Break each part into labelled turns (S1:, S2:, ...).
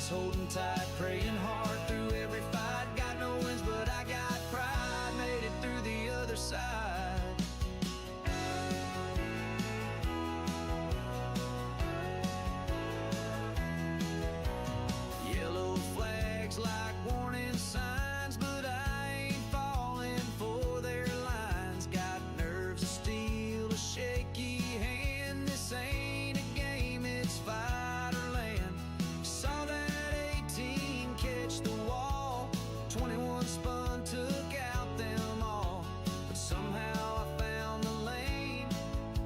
S1: sideways, holding tight, praying hard through every fight. Got no wins, but I got pride. Made it through the other side. Yellow flags like warning signs, but I ain't falling for their lines. Got nerves of steel, a shaky hand. This ain't a game, it's fight or land. Saw that 18 catch the wall, 21 spun, took out them all. But somehow I found the lane,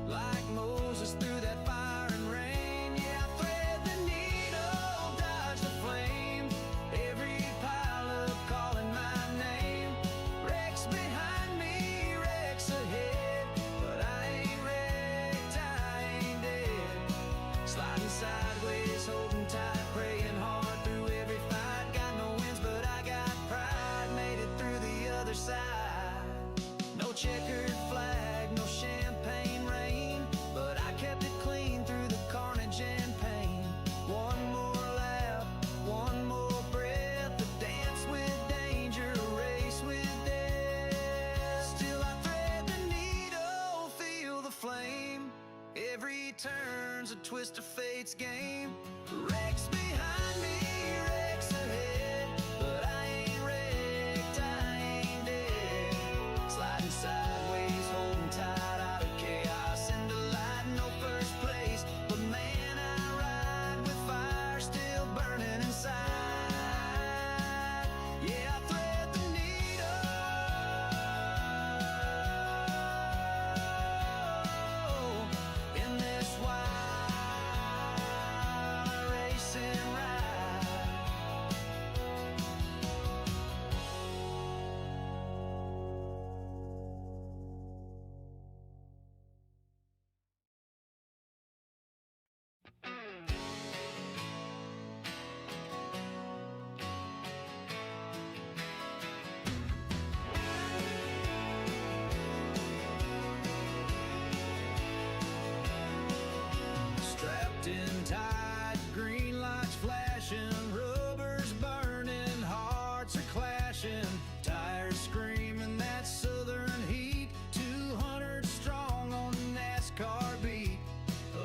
S1: like Moses through that fire and rain. Yeah, I thread the needle, dodge the flame, every pileup calling my name. Wrecks behind me, wrecks ahead, but I ain't wrecked, I ain't dead. Sliding sideways, holding tight, praying hard through every fight. Got no wins, but I got pride. Made it through the other side. No checkered flag, no champagne rain, but I kept it clean through the carnage and pain. One more lap, one more breath, a dance with danger, a race with death. Still I thread the needle, feel the flame. Every turn's a twist of fate's game. Wrecks behind me, wrecks ahead, but I ain't wrecked, I ain't dead. Sliding sideways, holding tight, out of chaos into light. No first place, but man, I ride with fire still burning inside. Yeah, I thread the needle in this wild racing ride. Strapped in tight, green lights flashing, rubbers burning, hearts are clashing, tires screaming that southern heat. 200 strong on the NASCAR beat.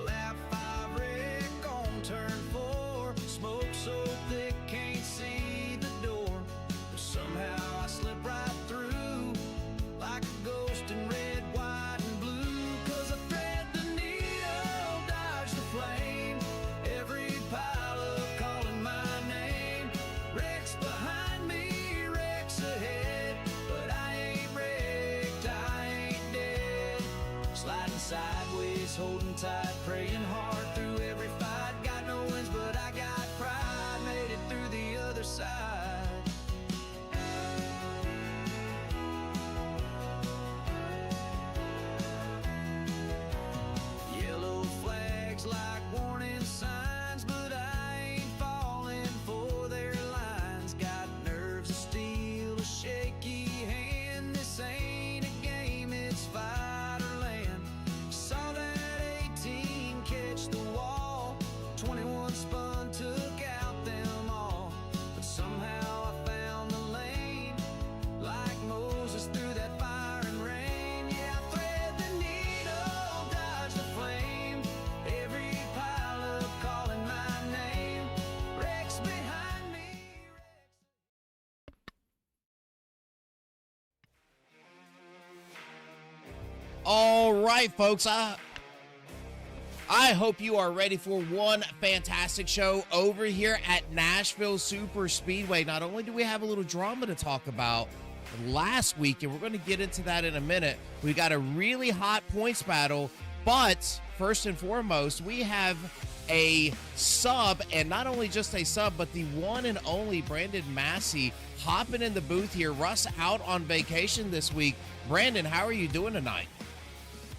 S1: Lap 5 wreck on turn 4. Smoke so thick can't see the door, but somehow I slip right through like a ghost in red, white, and blue. 'Cause I thread the needle, dodge the flame, every pileup calling my name. Wrecks behind me, wrecks ahead, but I ain't wrecked, I ain't dead. Sliding sideways, holding tight, praying hard through every fight. Got no wins, but I got pride. Made it through the other side. Yellow flags like warning signs, but I ain't falling for their lines. Got nerves of steel, a shaky hand. This ain't a game, it's fight or land. Saw that 18 catch the wall, 21 spun, took out them all. But somehow I found the lane, like Moses through that fire and rain. Yeah, I thread the needle, dodge the flame, every pileup calling my name. Wrecks behind me,
S2: All right, folks. I hope you are ready for one fantastic show over here at Nashville Superspeedway. Not only do we have a little drama to talk about last week, and we're going to get into that in a minute, we got a really hot points battle, but first and foremost, we have a sub, and not only just a sub, but the one and only Brandon Massey hopping in the booth here. Russ out on vacation this week. Brandon, how are you doing tonight?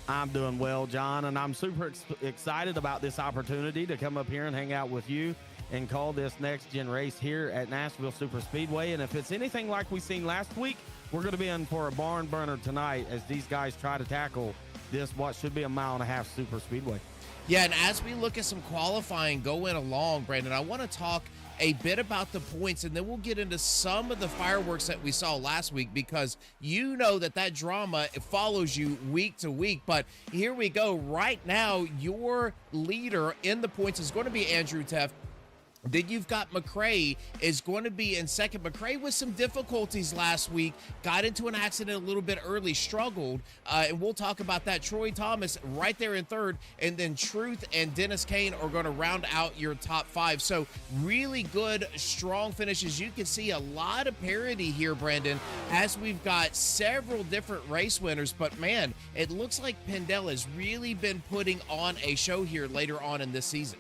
S3: I'm doing well, John, and I'm super excited about this opportunity to come up here and hang out with you and call this next-gen race here at Nashville Superspeedway. And if it's anything like we seen last week, we're going to be in for a barn burner tonight as these guys try to tackle this, what should be a mile-and-a-half super speedway.
S2: Yeah, and as we look at some qualifying going along, Brandon, I want to talk a bit about the points, and then we'll get into some of the fireworks that we saw last week, because you know that drama follows you week to week. But here we go. Right now, your leader in the points is going to be Andrew Teff. Then you've got McCray is going to be in second. McCray with some difficulties last week, got into an accident a little bit early, struggled, and we'll talk about that. Troy Thomas right there in third, and then Truth and Dennis Kane are going to round out your top five. So really good, strong finishes. You can see a lot of parity here, Brandon, as we've got several different race winners. But man, it looks like Pendel has really been putting on a show here later on in this season.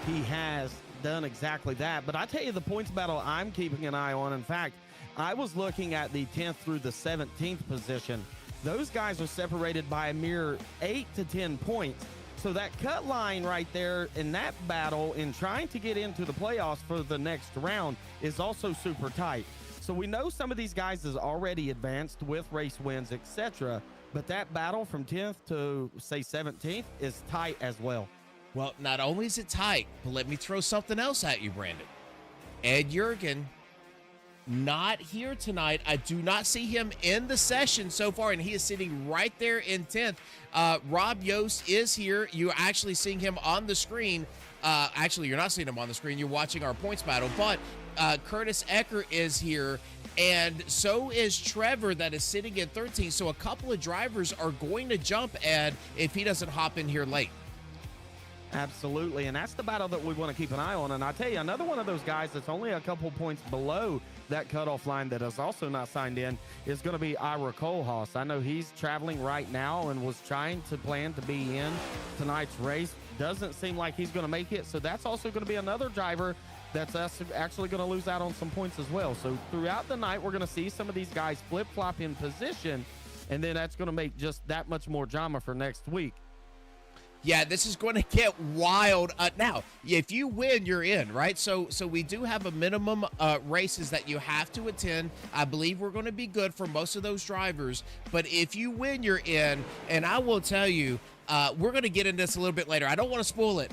S3: He has done exactly that. But I tell you, the points battle I'm keeping an eye on. In fact, I was looking at the 10th through the 17th position. Those guys are separated by a mere 8 to 10 points. So that cut line right there in that battle in trying to get into the playoffs for the next round is also super tight. So we know some of these guys is already advanced with race wins, etc. But that battle from 10th to, say, 17th is tight as well.
S2: Well, not only is it tight, but let me throw something else at you, Brandon. Ed Jurgen, not here tonight. I do not see him in the session so far, and he is sitting right there in 10th. Rob Yost is here. You're actually seeing him on the screen. Actually, you're not seeing him on the screen. You're watching our points battle, but Curtis Ecker is here, and so is Trevor that is sitting in 13th. So a couple of drivers are going to jump Ed if he doesn't hop in here late.
S3: Absolutely, and that's the battle that we want to keep an eye on. And I tell you, another one of those guys that's only a couple points below that cutoff line that is also not signed in is going to be Ira Kohlhaas. I know he's traveling right now and was trying to plan to be in tonight's race. Doesn't seem like he's going to make it, so that's also going to be another driver that's actually going to lose out on some points as well. So throughout the night, we're going to see some of these guys flip-flop in position, and then that's going to make just that much more drama for next week.
S2: Yeah, this is going to get wild. Now, if you win, you're in, right? So we do have a minimum races that you have to attend. I believe we're going to be good for most of those drivers. But if you win, you're in. And I will tell you, we're going to get into this a little bit later. I don't want to spoil it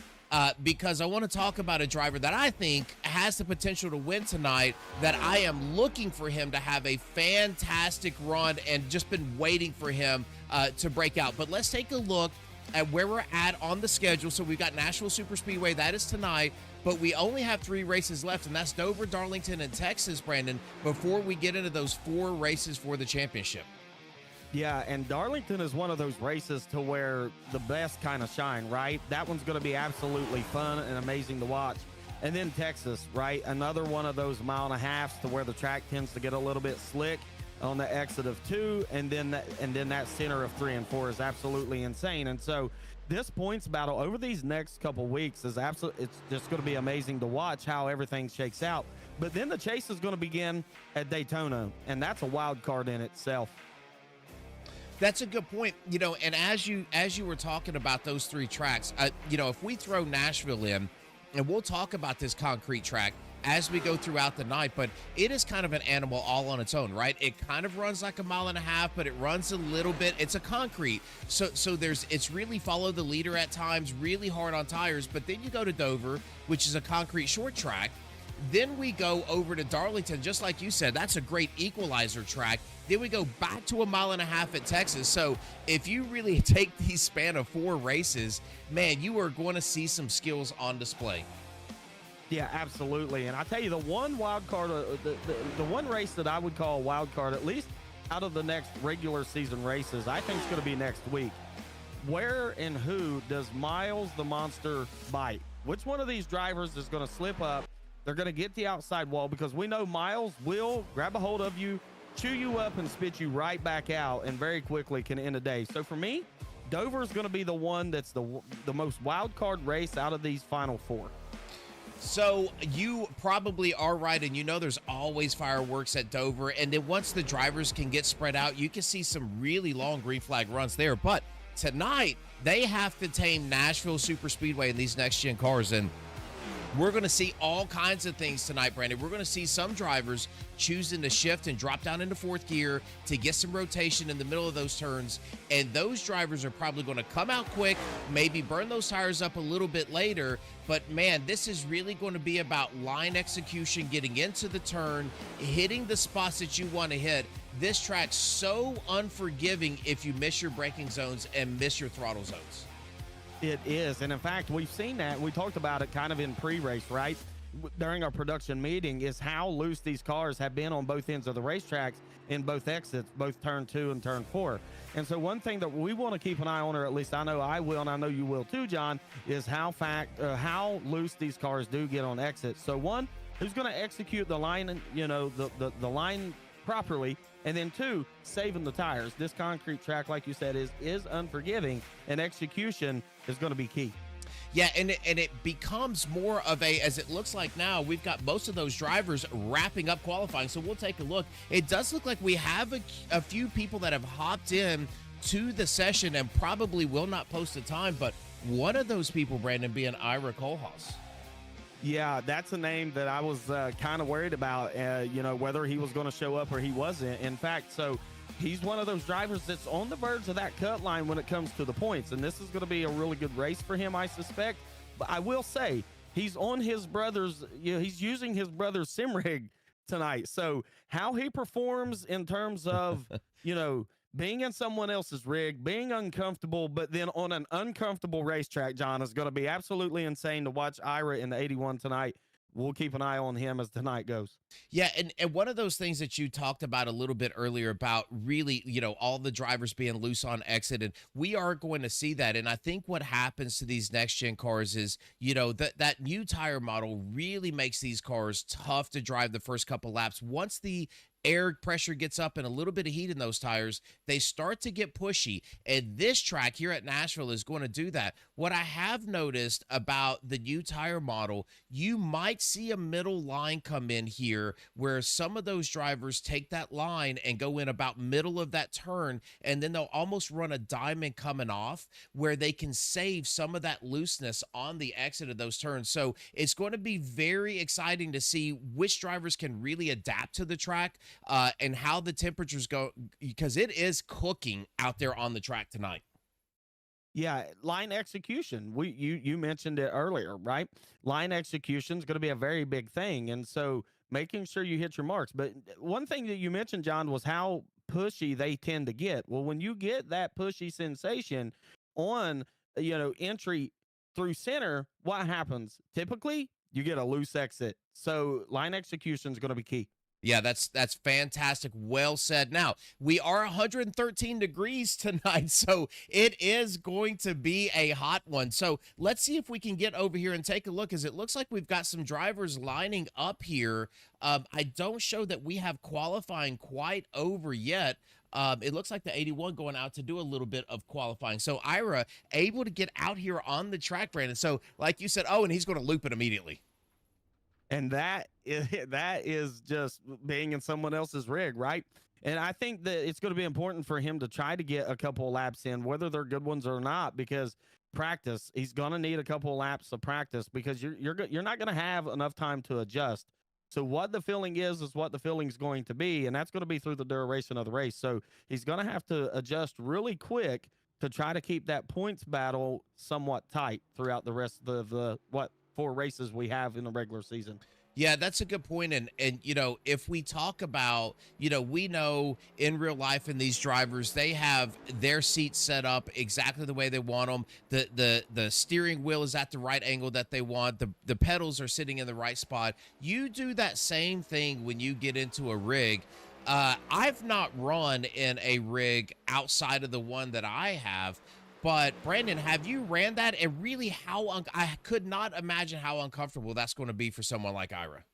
S2: because I want to talk about a driver that I think has the potential to win tonight, that I am looking for him to have a fantastic run and just been waiting for him to break out. But let's take a look at where we're at on the schedule. So we've got Nashville Superspeedway, that is tonight, but we only have 3 races left, and that's Dover, Darlington, and Texas, Brandon, before we get into those 4 races for the championship.
S3: Yeah, and Darlington is one of those races to where the best kind of shine, right? That one's going to be absolutely fun and amazing to watch. And then Texas, right? Another one of those 1.5 miles to where the track tends to get a little bit slick on the exit of 2, and then that center of 3 and 4 is absolutely insane. And so this points battle over these next couple weeks is absolutely, it's just going to be amazing to watch how everything shakes out. But then the chase is going to begin at Daytona, and that's a wild card in itself.
S2: That's a good point. You know, and as you were talking about those 3 tracks, you know, if we throw Nashville in, and we'll talk about this concrete track as we go throughout the night, but it is kind of an animal all on its own, right? It kind of runs like 1.5 miles, but it runs a little bit. It's a concrete. So it's really follow the leader at times, really hard on tires. But then you go to Dover, which is a concrete short track. Then we go over to Darlington, just like you said, that's a great equalizer track. Then we go back to 1.5 miles at Texas. So if you really take these span of 4 races, man, you are going to see some skills on display.
S3: Yeah, absolutely. And I tell you, the one wild card, the one race that I would call a wild card, at least out of the next regular season races, I think it's going to be next week. Where and who does Miles the Monster bite? Which one of these drivers is going to slip up? They're going to get the outside wall, because we know Miles will grab a hold of you, chew you up, and spit you right back out, and very quickly can end a day. So for me, Dover is going to be the one that's the most wild card race out of these final 4.
S2: So you probably are right, and you know there's always fireworks at Dover, and then once the drivers can get spread out, you can see some really long green flag runs there. But tonight, they have to tame Nashville Superspeedway in these next-gen cars, and We're going to see all kinds of things tonight, Brandon. We're going to see some drivers choosing to shift and drop down into fourth gear to get some rotation in the middle of those turns. And those drivers are probably going to come out quick, maybe burn those tires up a little bit later. But man, this is really going to be about line execution, getting into the turn, hitting the spots that you want to hit. This track's so unforgiving if you miss your braking zones and miss your throttle zones.
S3: It is. And in fact, we've seen that. We talked about it kind of in pre-race, right? During our production meeting, is how loose these cars have been on both ends of the racetracks in both exits, both turn 2 and turn 4. And so one thing that we want to keep an eye on, or at least I know I will, and I know you will too, John, is how loose these cars do get on exits. So one, who's going to execute the line, the line properly, and then two, saving the tires. This concrete track, like you said, is unforgiving, and execution is going to be key.
S2: Yeah, and it becomes more of a, as it looks like now, we've got most of those drivers wrapping up qualifying. So we'll take a look. It does look like we have a few people that have hopped in to the session and probably will not post a time, but one of those people, Brandon, being Ira Kohlhaas.
S3: Yeah, that's a name that I was kind of worried about, whether he was going to show up or he wasn't. In fact, so he's one of those drivers that's on the verge of that cut line when it comes to the points. And this is going to be a really good race for him, I suspect. But I will say he's on his brother's, he's using his brother's sim rig tonight. So how he performs in terms of, being in someone else's rig, being uncomfortable, but then on an uncomfortable racetrack, John, is going to be absolutely insane to watch Ira in the 81 tonight. We'll keep an eye on him as the night goes.
S2: Yeah, and one of those things that you talked about a little bit earlier about really, all the drivers being loose on exit, and we are going to see that. And I think what happens to these next-gen cars is, that new tire model really makes these cars tough to drive the first couple laps. Once the air pressure gets up and a little bit of heat in those tires, they start to get pushy. And this track here at Nashville is going to do that. What I have noticed about the new tire model, you might see a middle line come in here where some of those drivers take that line and go in about middle of that turn, and then they'll almost run a diamond coming off where they can save some of that looseness on the exit of those turns. So it's going to be very exciting to see which drivers can really adapt to the track, and how the temperatures go, because it is cooking out there on the track tonight.
S3: Yeah, line execution. You mentioned it earlier, right? Line execution is going to be a very big thing, and so making sure you hit your marks. But one thing that you mentioned, John, was how pushy they tend to get. Well, when you get that pushy sensation on, entry through center, what happens? Typically, you get a loose exit. So line execution is going to be key.
S2: Yeah, that's fantastic. Well said. Now, we are 113 degrees tonight, so it is going to be a hot one. So let's see if we can get over here and take a look, as it looks like we've got some drivers lining up here. I don't show that we have qualifying quite over yet. It looks like the 81 going out to do a little bit of qualifying. So Ira able to get out here on the track, Brandon. So like you said, and he's going to loop it immediately.
S3: And that is just being in someone else's rig, right? And I think that it's going to be important for him to try to get a couple of laps in, whether they're good ones or not, because practice, he's going to need a couple of laps of practice, because you're not going to have enough time to adjust. So what the feeling is what the feeling's going to be, and that's going to be through the duration of the race. So he's going to have to adjust really quick to try to keep that points battle somewhat tight throughout the rest of the 4 races we have in the regular season.
S2: Yeah, that's a good point. And if we talk about, we know in real life in these drivers, they have their seats set up exactly the way they want them. The steering wheel is at the right angle that they want. The pedals are sitting in the right spot. You do that same thing when you get into a rig. I've not run in a rig outside of the one that I have. But Brandon, have you ran that? And really, I could not imagine how uncomfortable that's going to be for someone like Ira.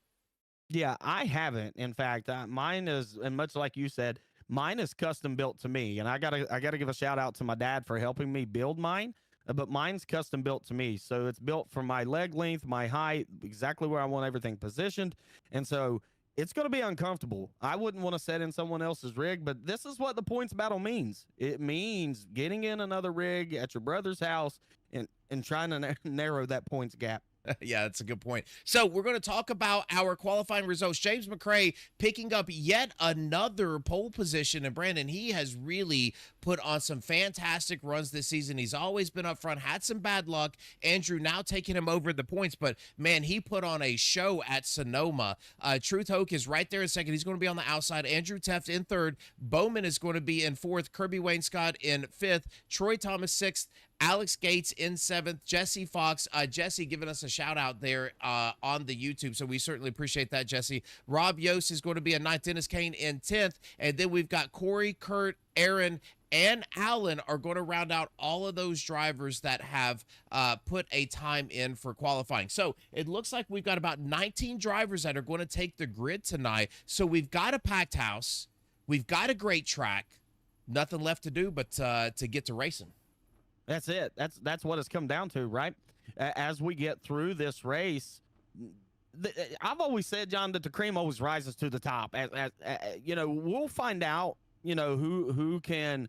S3: Yeah, I haven't. In fact, mine is, and much like you said, mine is custom built to me. And I gotta give a shout out to my dad for helping me build mine. But mine's custom built to me, so it's built for my leg length, my height, exactly where I want everything positioned. And so it's going to be uncomfortable. I wouldn't want to set in someone else's rig, but this is what the points battle means. It means getting in another rig at your brother's house and trying to narrow that points gap.
S2: Yeah, that's a good point. So we're going to talk about our qualifying results. James McRae picking up yet another pole position. And Brandon, he has really put on some fantastic runs this season. He's always been up front, had some bad luck. Andrew now taking him over the points, but man, he put on a show at Sonoma. Truth Hoke is right there in second. He's going to be on the outside. Andrew Teft in third. Bowman is going to be in fourth. Kirby Wayne Scott in fifth. Troy Thomas sixth. Alex Gates in seventh. Jesse Fox. Jesse giving us a shout out there on the YouTube. So we certainly appreciate that, Jesse. Rob Yost is going to be in ninth. Dennis Kane in 10th. And then we've got Corey, Kurt, Aaron, and Allen are going to round out all of those drivers that have put a time in for qualifying. So it looks like we've got about 19 drivers that are going to take the grid tonight. So we've got a packed house. We've got a great track. Nothing left to do but to get to racing.
S3: That's it. That's what it's come down to, right? As we get through this race, I've always said, John, that the cream always rises to the top. You know, we'll find out, you know, who can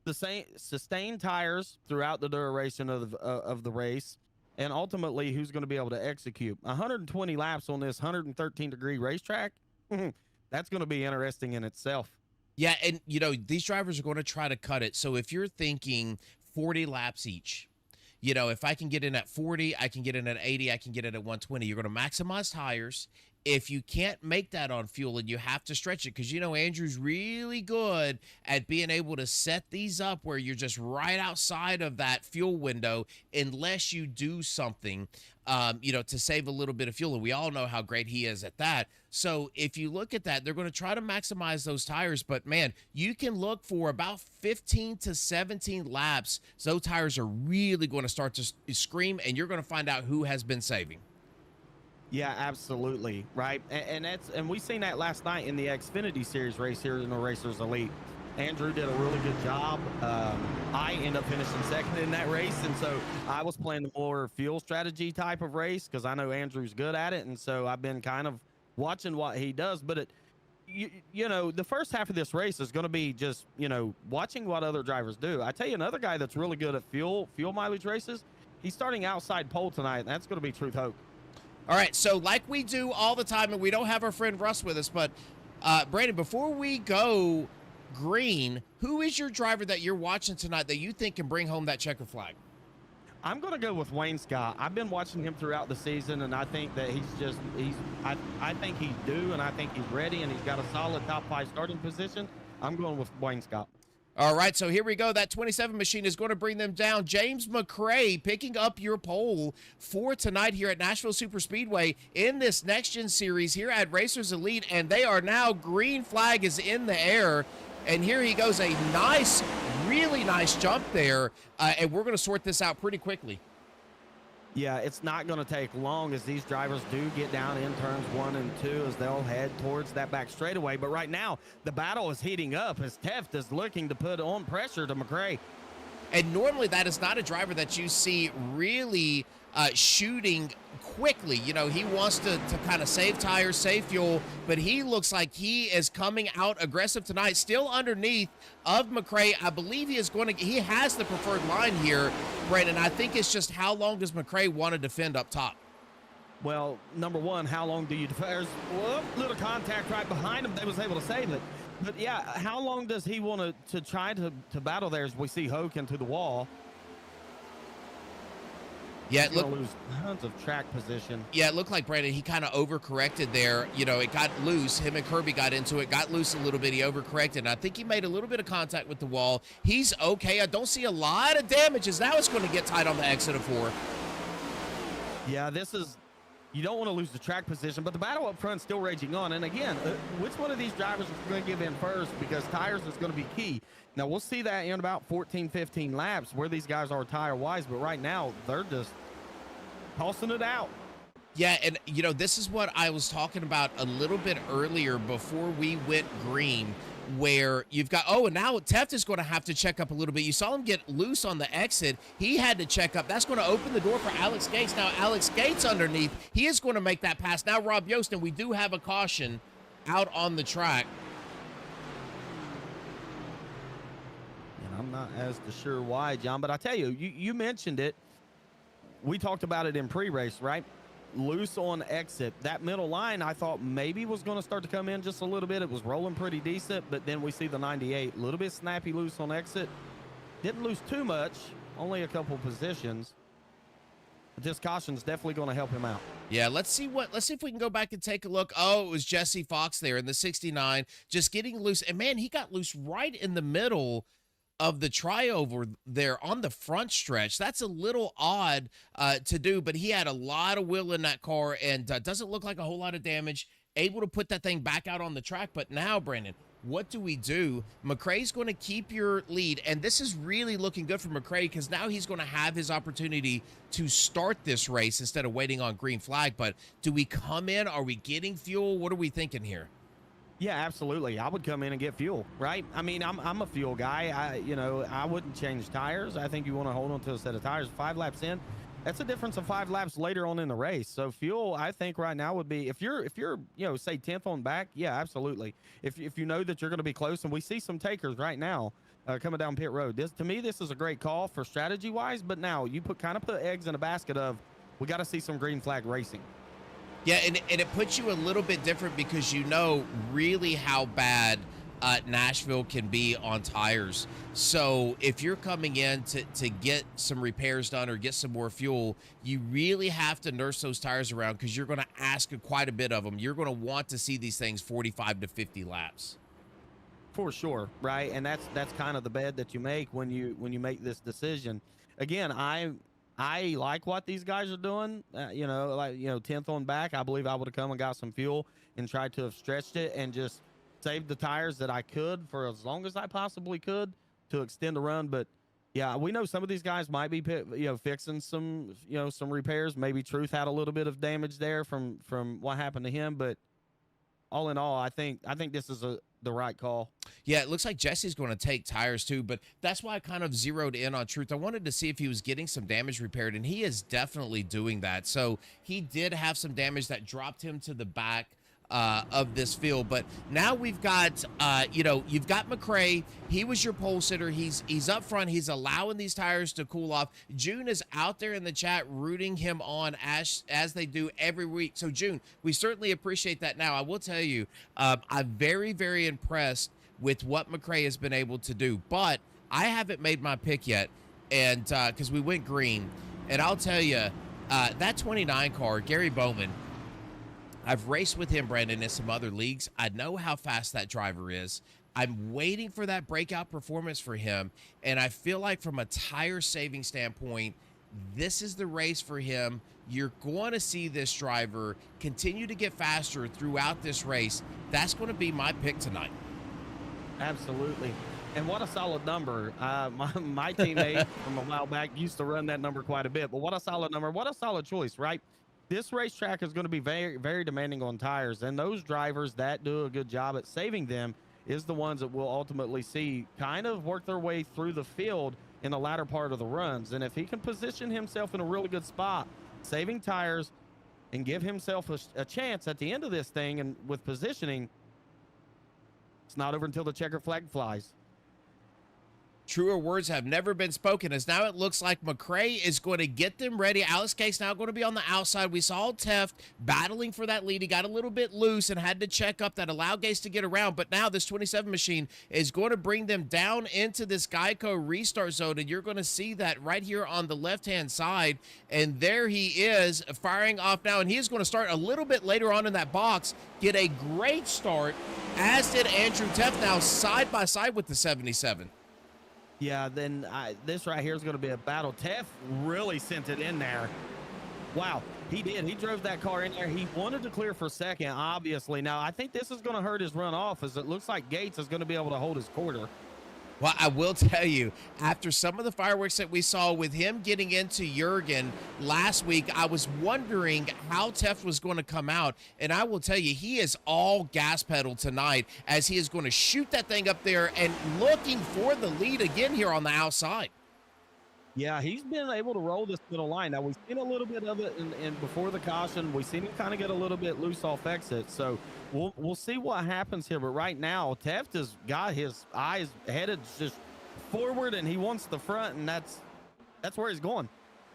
S3: sustain tires throughout the duration of the race, and ultimately who's going to be able to execute 120 laps on this 113-degree racetrack. That's going to be interesting in itself.
S2: Yeah, and you know, these drivers are going to try to cut it. So if you're thinking 40 laps each, you know, if I can get in at 40, I can get in at 80, I can get in at 120. You're going to maximize tires. If you can't make that on fuel and you have to stretch it, because, you know, Andrew's really good at being able to set these up where you're just right outside of that fuel window unless you do something, you know, to save a little bit of fuel. And we all know how great he is at that. So if you look at that, they're going to try to maximize those tires. But, man, you can look for about 15 to 17 laps. So those tires are really going to start to scream, and you're going to find out who has been saving.
S3: Yeah, absolutely. Right. And we seen that last night in the Xfinity Series race here in the Racers Elite. Andrew did a really good job. I ended up finishing second in that race. And so I was playing the more fuel strategy type of race because I know Andrew's good at it. And so I've been kind of watching what he does. But you know, the first half of this race is going to be just, you know, watching what other drivers do. I tell you, another guy that's really good at fuel mileage races, he's starting outside pole tonight. And that's going to be Truth Hoke.
S2: All right, so like we do all the time, and we don't have our friend Russ with us, but Brandon, before we go green, who is your driver that you're watching tonight that you think can bring home that checker flag?
S3: I'm going to go with Wayne Scott. I've been watching him throughout the season, and I think that I think he's due, and I think he's ready, and he's got a solid top 5 starting position. I'm going with Wayne Scott.
S2: All right, so here we go. That 27 machine is going to bring them down. James McRae picking up your pole for tonight here at Nashville Superspeedway in this Next Gen Series here at Racers Elite, and they are now, green flag is in the air, and here he goes, a nice, really nice jump there, and we're going to sort this out pretty quickly.
S3: Yeah, it's not going to take long as these drivers do get down in turns 1 and 2 as they'll head towards that back straightaway. But right now, the battle is heating up as Teft is looking to put on pressure to McRae.
S2: And normally that is not a driver that you see really shooting quickly. You know, he wants to kind of save tires, save fuel, but he looks like he is coming out aggressive tonight, still underneath of McRae. I believe he has the preferred line here, Brandon. I think it's just how long does McRae want to defend up top?
S3: Well, number one, how long do you defend? There's a little contact right behind him. They was able to save it. But yeah, how long does he want to try to battle there as we see Hoke into the wall?
S2: Yeah, it
S3: lose tons of track position.
S2: Yeah, it looked like, Brandon, he kind of overcorrected there. You know, it got loose. Him and Kirby got into it, got loose a little bit. He overcorrected. And I think he made a little bit of contact with the wall. He's okay. I don't see a lot of damages. Now it's going to get tight on the exit of 4.
S3: Yeah, you don't want to lose the track position, but the battle up front still raging on. And again, which one of these drivers is going to give in first, because tires is going to be key. Now, we'll see that in about 14, 15 laps where these guys are tire-wise, but right now they're just tossing it out.
S2: Yeah, and, you know, this is what I was talking about a little bit earlier before we went green, where you've got, and now Teft is going to have to check up a little bit. You saw him get loose on the exit. He had to check up. That's going to open the door for Alex Gates. Now, Alex Gates underneath, he is going to make that pass. Now, Rob Yost, and we do have a caution out on the track.
S3: And I'm not as sure why, John, but I tell you, you mentioned it. We talked about it in pre-race, right? loose on exit. That middle line I thought maybe was going to start to come in just a little bit. It was rolling pretty decent, but then we see the 98 a little bit snappy loose on exit. Didn't lose too much, only a couple positions. But this caution's definitely going to help him out.
S2: Yeah, let's see if we can go back and take a look. Oh, it was Jesse Fox there in the 69, just getting loose. And man, he got loose right in the middle of the triover there on the front stretch. That's a little odd to do, but he had a lot of will in that car and doesn't look like a whole lot of damage. Able to put that thing back out on the track. But now, Brandon, what do we do? McRae's going to keep your lead, and this is really looking good for McRae because now he's going to have his opportunity to start this race instead of waiting on green flag. But do we come in? Are we getting fuel? What are we thinking here?
S3: Yeah, absolutely. I would come in and get fuel, right? I mean, I'm a fuel guy. I wouldn't change tires. I think you want to hold on to a set of tires 5 laps in. That's a difference of 5 laps later on in the race. So fuel, I think right now would be if you're say 10th on back, yeah, absolutely. If you know that you're going to be close, and we see some takers right now coming down pit road. To me, this is a great call for strategy wise. But now you kind of put eggs in a basket of we got to see some green flag racing.
S2: Yeah, and it puts you a little bit different because you know really how bad Nashville can be on tires. So if you're coming in to get some repairs done or get some more fuel, you really have to nurse those tires around because you're going to ask quite a bit of them. You're going to want to see these things 45 to 50 laps.
S3: For sure, right? And that's kind of the bed that you make when you make this decision. Again, I like what these guys are doing. 10th on back, I believe I would have come and got some fuel and tried to have stretched it and just saved the tires that I could for as long as I possibly could to extend the run. But yeah, we know some of these guys might be fixing some repairs. Maybe Truth had a little bit of damage there from what happened to him, but all in all, I think this is the right call.
S2: Yeah, it looks like Jesse's going to take tires too, but that's why I kind of zeroed in on Truth. I wanted to see if he was getting some damage repaired, and he is definitely doing that. So he did have some damage that dropped him to the back of this field. But now we've got, you've got McRae. He was your pole sitter. He's up front. He's allowing these tires to cool off. June is out there in the chat rooting him on as they do every week. So June, we certainly appreciate that. Now I will tell you, I'm very, very impressed with what McRae has been able to do, but I haven't made my pick yet. And because we went green, and I'll tell you, that 29 car, Gary Bowman, I've raced with him, Brandon, in some other leagues. I know how fast that driver is. I'm waiting for that breakout performance for him, and I feel like from a tire-saving standpoint, this is the race for him. You're going to see this driver continue to get faster throughout this race. That's going to be my pick tonight.
S3: Absolutely. And what a solid number. My teammate from a while back used to run that number quite a bit, but what a solid number. What a solid choice, right? This racetrack is going to be very, very demanding on tires, and those drivers that do a good job at saving them is the ones that we'll ultimately see kind of work their way through the field in the latter part of the runs. And if he can position himself in a really good spot, saving tires, and give himself a chance at the end of this thing, and with positioning, it's not over until the checker flag flies.
S2: Truer words have never been spoken, as now it looks like McRae is going to get them ready. Alex Case now going to be on the outside. We saw Teft battling for that lead. He got a little bit loose and had to check up. That allowed Gase to get around, but now this 27 machine is going to bring them down into this Geico restart zone, and you're going to see that right here on the left-hand side, and there he is firing off now, and he is going to start a little bit later on in that box, get a great start, as did Andrew Teft, now side by side with the 77.
S3: Yeah, then this right here is going to be a battle. Tef really sent it in there. Wow, he did. He drove that car in there. He wanted to clear for second, obviously. Now, I think this is going to hurt his run off, as it looks like Gates is going to be able to hold his quarter.
S2: Well, I will tell you, after some of the fireworks that we saw with him getting into Jurgen last week, I was wondering how Teft was going to come out. And I will tell you, he is all gas pedal tonight, as he is going to shoot that thing up there and looking for the lead again here on the outside.
S3: Yeah, he's been able to roll this middle line. Now, we've seen a little bit of it in before the caution. We've seen him kind of get a little bit loose off exit. So we'll see what happens here. But right now, Teft has got his eyes headed just forward, and he wants the front, and that's where he's going.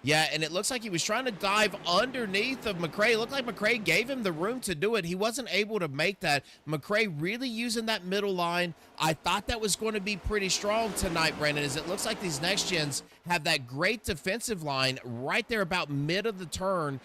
S2: Yeah, and it looks like he was trying to dive underneath of McRae. It looked like McRae gave him the room to do it. He wasn't able to make that. McRae really using that middle line. I thought that was going to be pretty strong tonight, Brandon, as it looks like these next gens have that great defensive line right there about mid of the turn,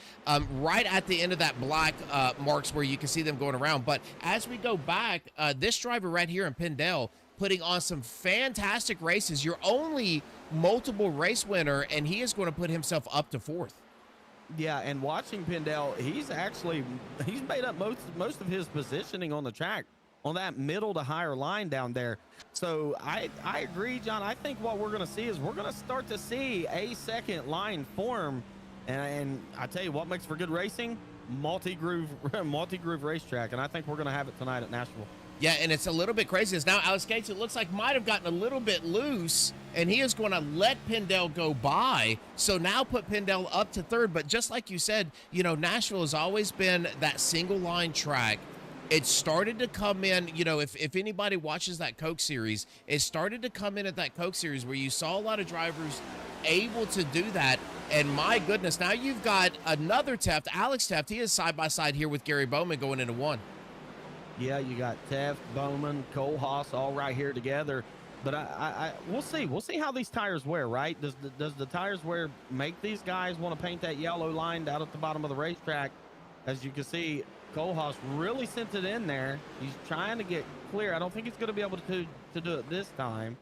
S2: right at the end of that black marks where you can see them going around. But as we go back, this driver right here in Pendel putting on some fantastic races. Your only multiple race winner, and he is going to put himself up to fourth.
S3: Yeah, and watching Pendel, he's made up most of his positioning on the track on that middle to higher line down there. So I agree, John. I think what we're going to see is we're going to start to see a second line form, and I tell you what makes for good racing, multi-groove racetrack, and I think we're going to have it tonight at Nashville.
S2: Yeah, and it's a little bit crazy. As now Alex Gates, it looks like, might have gotten a little bit loose, and he is going to let Pendel go by. So now put Pendel up to third. But just like you said, you know, Nashville has always been that single line track. It started to come in, you know, if anybody watches that Coke series, it started to come in at that Coke series where you saw a lot of drivers able to do that. And my goodness, now you've got another Teft, Alex Teft. He is side by side here with Gary Bowman going into one.
S3: Yeah, you got Teft, Bowman, Cole Haas all right here together. But we'll see. We'll see how these tires wear, right? Does the tires wear make these guys want to paint that yellow line down at the bottom of the racetrack? As you can see, Cole Haas really sent it in there. He's trying to get clear. I don't think he's going to be able to do it this time.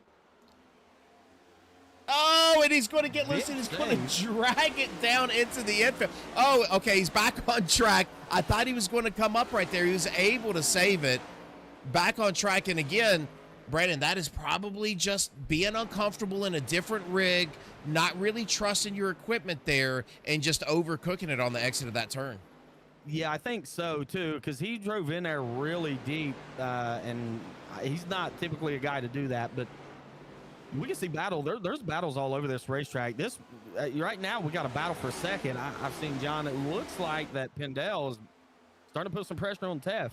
S2: Oh, and he's going to get loose, and he's going to drag it down into the infield. Oh, okay, he's back on track. I thought he was going to come up right there. He was able to save it. Back on track, and again, Brandon, that is probably just being uncomfortable in a different rig, not really trusting your equipment there, and just overcooking it on the exit of that turn.
S3: Yeah, I think so, too, because he drove in there really deep, and he's not typically a guy to do that, but we can see battle. There's battles all over this racetrack. This right now, we got a battle for second. I've seen, John, it looks like that Pendel is starting to put some pressure on Teft.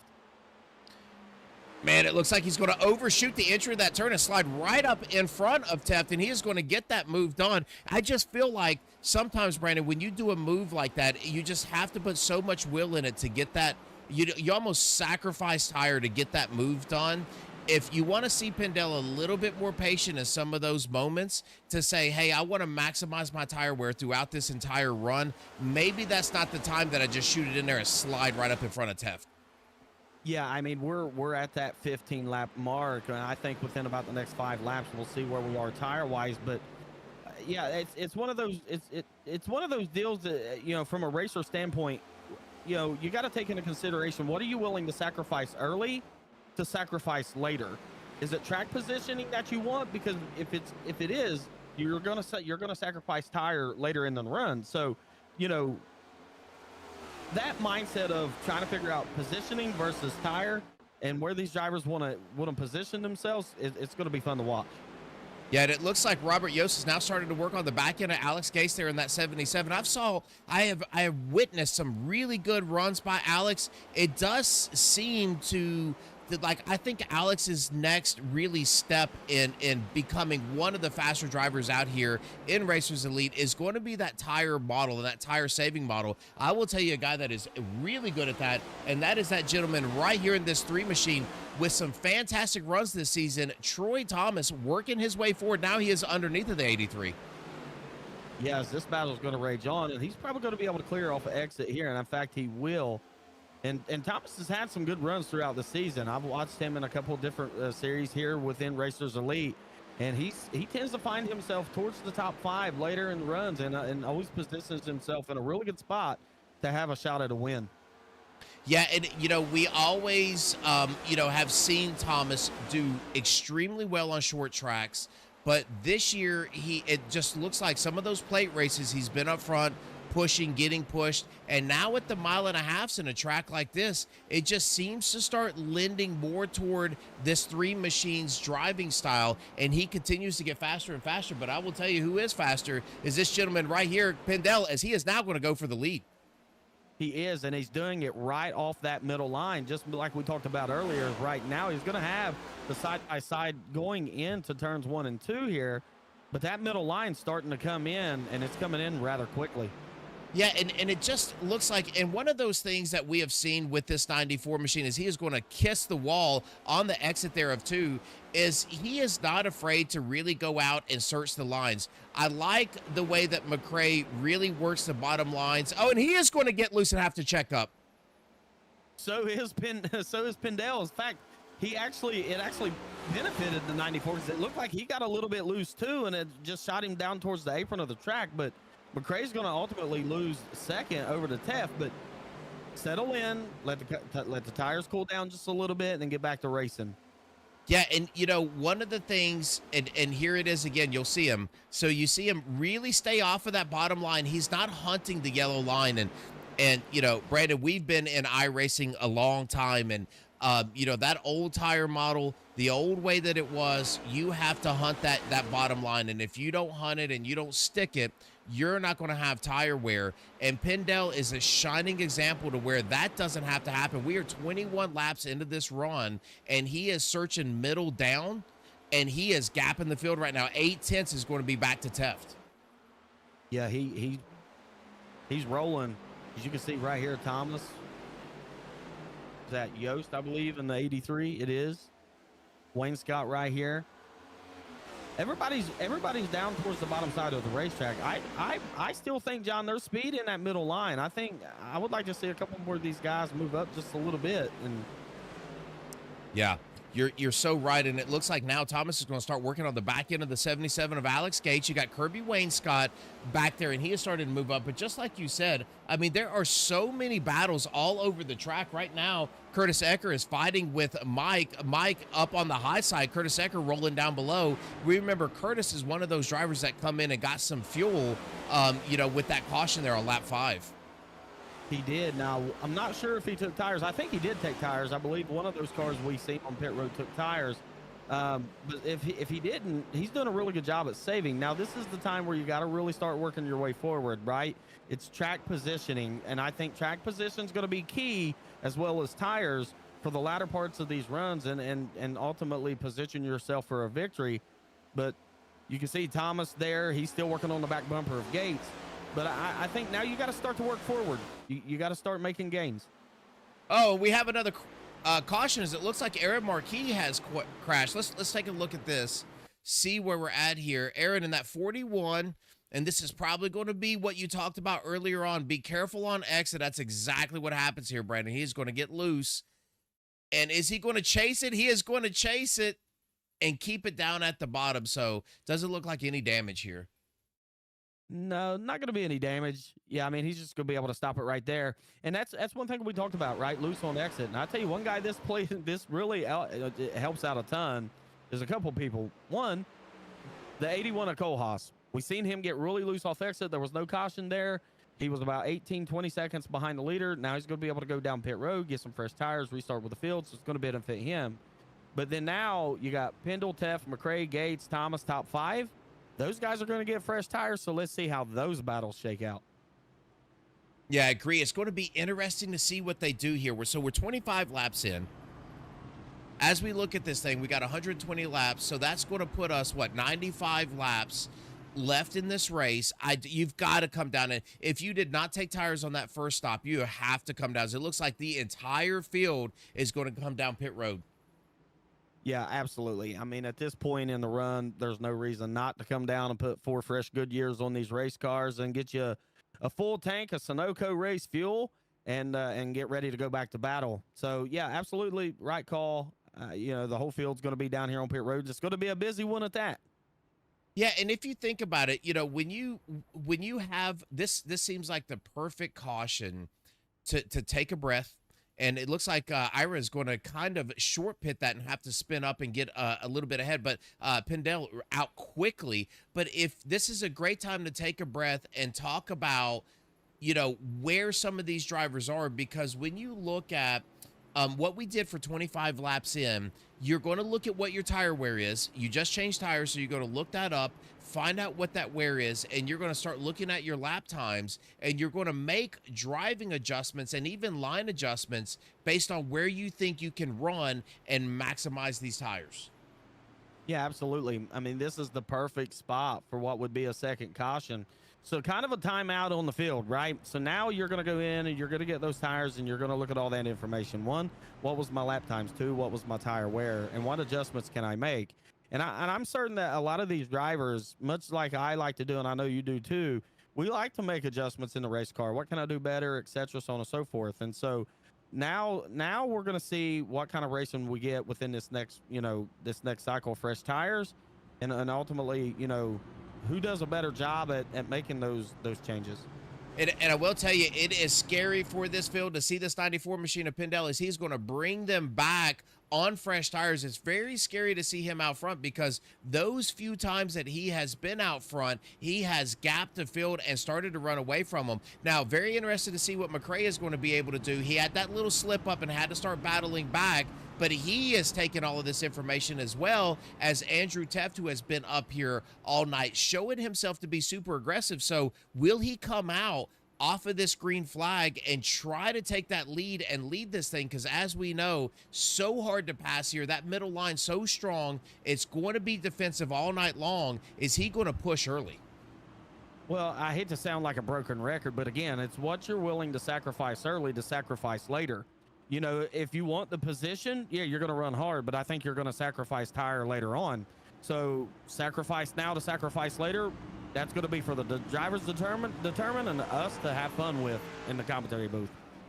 S2: Man, it looks like he's going to overshoot the entry of that turn and slide right up in front of Teft, and he is going to get that move done. I just feel like sometimes, Brandon, when you do a move like that, you just have to put so much will in it to get that. You almost sacrifice tire to get that move done. If you want to see Pendel a little bit more patient in some of those moments to say, hey, I want to maximize my tire wear throughout this entire run, maybe that's not the time that I just shoot it in there and slide right up in front of Teft.
S3: Yeah, I mean, we're at that 15 lap mark, and I think within about the next 5 laps we'll see where we are tire wise. But yeah, it's one of those it's one of those deals that, you know, from a racer standpoint, you know, you got to take into consideration, what are you willing to sacrifice early to sacrifice later? Is it track positioning that you want? Because if it is, you're gonna sacrifice tire later in the run. So, you know, that mindset of trying to figure out positioning versus tire and where these drivers want to position themselves, it's going to be fun to watch.
S2: Yeah, and it looks like Robert Yost is now starting to work on the back end of Alex Gase there in that 77. I have witnessed some really good runs by Alex. It does seem to like, I think Alex's next really step in becoming one of the faster drivers out here in Racers Elite is going to be that tire model and that tire saving model. I will tell you a guy that is really good at that, and that is that gentleman right here in this 3 machine with some fantastic runs this season, Troy Thomas, working his way forward. Now he is underneath of the 83.
S3: Yes, this battle is going to rage on, and he's probably going to be able to clear off an exit here, and in fact he will. And Thomas has had some good runs throughout the season. I've watched him in a couple of different series here within Racers Elite, and he tends to find himself towards the top 5 later in the runs, and always positions himself in a really good spot to have a shot at a win.
S2: Yeah, and, you know, we always, you know, have seen Thomas do extremely well on short tracks, but this year it just looks like some of those plate races he's been up front, pushing, getting pushed, and now at the 1.5 miles in a track like this, it just seems to start lending more toward this 3 machines driving style, and he continues to get faster and faster. But I will tell you who is faster is this gentleman right here, Pendel, as he is now going to go for the lead.
S3: He is, and he's doing it right off that middle line, just like we talked about earlier. Right now, he's going to have the side-by-side going into turns 1 and 2 here. But that middle line's starting to come in, and it's coming in rather quickly.
S2: Yeah, and it just looks like, and one of those things that we have seen with this 94 machine is he is going to kiss the wall on the exit there of 2, is he is not afraid to really go out and search the lines. I like the way that McRae really works the bottom lines. Oh, and he is going to get loose and have to check up.
S3: So is Pendel. In fact, it actually benefited the 94 because it looked like he got a little bit loose too, and it just shot him down towards the apron of the track. But McRae's going to ultimately lose second over to Teff, but settle in, let the tires cool down just a little bit, and then get back to racing.
S2: Yeah, and you know, one of the things, and here it is again, you'll see him. So you see him really stay off of that bottom line. He's not hunting the yellow line. And you know, Brandon, we've been in iRacing a long time, and you know, that old tire model, the old way that it was, you have to hunt that bottom line. And if you don't hunt it and you don't stick it, you're not going to have tire wear. And Pendel is a shining example to where that doesn't have to happen. We are 21 laps into this run, and he is searching middle down, and he is gapping the field right now. 8/10 is going to be back to Teft.
S3: Yeah, he's rolling. As you can see right here, Thomas. Is that Yost, I believe, in the 83? It is. Wayne Scott right here. Everybody's down towards the bottom side of the racetrack. I still think, John, there's speed in that middle line. I think I would like to see a couple more of these guys move up just a little bit. And
S2: yeah, you're so right. And it looks like now Thomas is going to start working on the back end of the 77 of Alex Gates. You got Kirby Wayne Scott back there, and he has started to move up. But just like you said, I mean, there are so many battles all over the track right now. Curtis Ecker is fighting with Mike up on the high side. Curtis Ecker rolling down below. We remember Curtis is one of those drivers that come in and got some fuel, you know, with that caution there on lap 5.
S3: he did. Now, I'm not sure if he took tires. I think he did take tires. I believe one of those cars we seen on pit road took tires. But if he didn't, he's done a really good job at saving. Now, this is the time where you got to really start working your way forward, right? It's track positioning, and I think track position is going to be key, as well as tires, for the latter parts of these runs, and ultimately position yourself for a victory. But you can see Thomas there. He's still working on the back bumper of Gates. But I think now you got to start to work forward. You got to start making gains.
S2: Oh, we have another caution, as it looks like Aaron Marquis has crashed. Let's take a look at this, see where we're at here. Aaron in that 41, and this is probably going to be what you talked about earlier on. Be careful on exit. That's exactly what happens here, Brandon. He's going to get loose. And is he going to chase it? He is going to chase it and keep it down at the bottom. So doesn't look like any damage here.
S3: No, not going to be any damage. Yeah, I mean, he's just going to be able to stop it right there. And that's one thing we talked about, right? Loose on exit. And I tell you, one guy this really it helps out a ton. There's a couple people. One, the 81 of Cole Haas. We seen him get really loose off exit. There was no caution there. He was about 18, 20 seconds behind the leader. Now he's going to be able to go down pit road, get some fresh tires, restart with the field. So it's going to benefit him. But then now you got Pendle, Teff, McRae, Gates, Thomas, top 5. Those guys are going to get fresh tires, so let's see how those battles shake out.
S2: Yeah, I agree. It's going to be interesting to see what they do here. We're 25 laps in. As we look at this thing, we got 120 laps, so that's going to put us, 95 laps left in this race. You've got to come down. And if you did not take tires on that first stop, you have to come down. So it looks like the entire field is going to come down pit road.
S3: Yeah, absolutely. I mean, at this point in the run, there's no reason not to come down and put 4 fresh Goodyears on these race cars and get you a full tank of Sunoco race fuel and get ready to go back to battle. So, yeah, absolutely right call. You know, the whole field's going to be down here on pit road. It's going to be a busy one at that.
S2: Yeah, and if you think about it, you know, when you have this seems like the perfect caution to take a breath. And it looks like Ira is going to kind of short pit that and have to spin up and get a little bit ahead. But Pendel out quickly. But if this is a great time to take a breath and talk about, you know, where some of these drivers are, because when you look at what we did for 25 laps in, you're going to look at what your tire wear is. You just changed tires, so you're going to look that up, find out what that wear is, and you're going to start looking at your lap times, and you're going to make driving adjustments and even line adjustments based on where you think you can run and maximize these tires.
S3: Yeah, absolutely. I mean, this is the perfect spot for what would be a second caution. So, kind of a timeout on the field, right? So, now you're going to go in and you're going to get those tires and you're going to look at all that information. One, what was my lap times? Two, what was my tire wear? And what adjustments can I make? And I'm certain that a lot of these drivers, much like I like to do, and I know you do too, we like to make adjustments in the race car. What can I do better, et cetera, so on and so forth. And so, now we're going to see what kind of racing we get within this next, this next cycle of fresh tires, and ultimately, who does a better job at making those changes.
S2: And I will tell you, it is scary for this field to see this 94 machine of Pendel as he's going to bring them back on fresh tires. It's very scary to see him out front because those few times that he has been out front, he has gapped the field and started to run away from them. Now, very interested to see what McRae is going to be able to do. He had that little slip up and had to start battling back, but he has taken all of this information as well as Andrew Teft, who has been up here all night, showing himself to be super aggressive. So will he come out off of this green flag and try to take that lead and lead this thing? Because as we know, so hard to pass here. That middle line so strong. It's going to be defensive all night long. Is he going to push early?
S3: Well, I hate to sound like a broken record, but again, it's what you're willing to sacrifice early to sacrifice later. If you want the position, yeah, you're going to run hard, but I think you're going to sacrifice tire later on. So sacrifice now to sacrifice later, that's going to be for the drivers determine and us to have fun with in the commentary booth.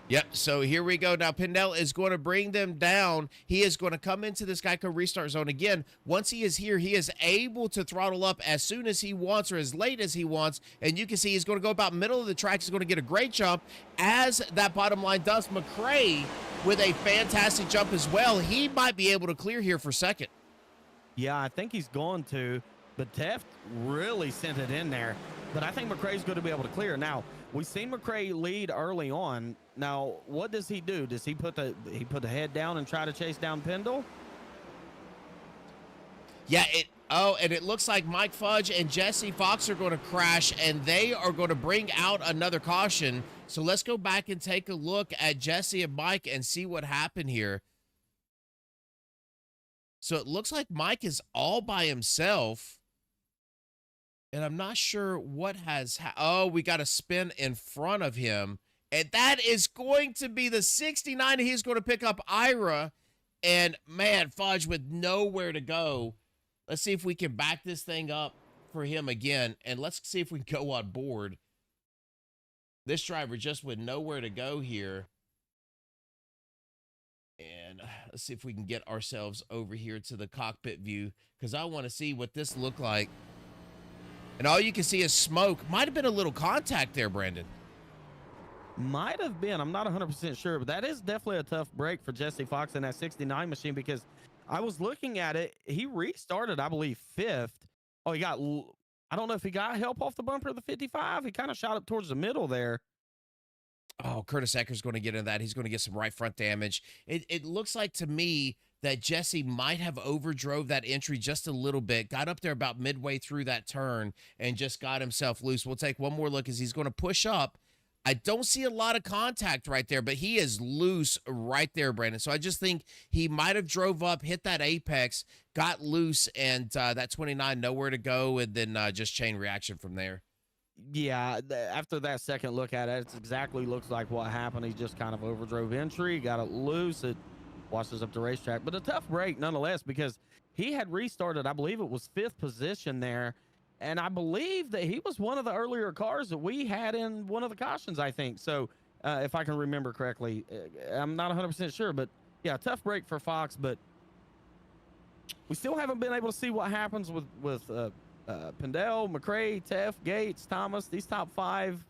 S2: Yep, so here we go. Now, Pendel is going to bring them down. He is going to come into this Geico restart zone again. Once he is here, he is able to throttle up as soon as he wants or as late as he wants. And you can see he's going to go about middle of the track. He's going to get a great jump as that bottom line does. McRae with a fantastic jump as well. He might be able to clear here for second.
S3: Yeah, I think he's going to, but Teft really sent it in there. But I think McRae's going to be able to clear. Now, we've seen McRae lead early on. Now, what does he do? Does he put the head down and try to chase down Pendle?
S2: Yeah, and it looks like Mike Fudge and Jesse Fox are going to crash, and they are going to bring out another caution. So let's go back and take a look at Jesse and Mike and see what happened here. So it looks like Mike is all by himself. And I'm not sure what has oh, we got a spin in front of him. And that is going to be the 69. He's going to pick up Ira. And, man, Fudge with nowhere to go. Let's see if we can back this thing up for him again. And let's see if we can go on board. This driver just with nowhere to go here. And let's see if we can get ourselves over here to the cockpit view, because I want to see what this looked like. And all you can see is smoke. Might have been a little contact there, Brandon.
S3: Might have been. I'm not 100% sure, but that is definitely a tough break for Jesse Fox in that 69 machine, because I was looking at it. He restarted, I believe, fifth. Oh, I don't know if he got help off the bumper of the 55. He kind of shot up towards the middle there.
S2: Oh, Curtis Ecker's going to get into that. He's going to get some right front damage. It looks like to me that Jesse might have overdrove that entry just a little bit, got up there about midway through that turn, and just got himself loose. We'll take one more look as he's going to push up. I don't see a lot of contact right there, but he is loose right there, Brandon. So I just think he might have drove up, hit that apex, got loose, and that 29 nowhere to go, and then just chain reaction from there.
S3: Yeah, after that second look at it, it exactly looks like what happened. He just kind of overdrove entry, got it loose. It washes up the racetrack, but a tough break nonetheless, because he had restarted, I believe it was fifth position there. And I believe that he was one of the earlier cars that we had in one of the cautions, I think. So if I can remember correctly, I'm not 100% sure, but yeah, tough break for Fox, but we still haven't been able to see what happens with Pendel, McRae, Teft, Gates, Thomas, these top five.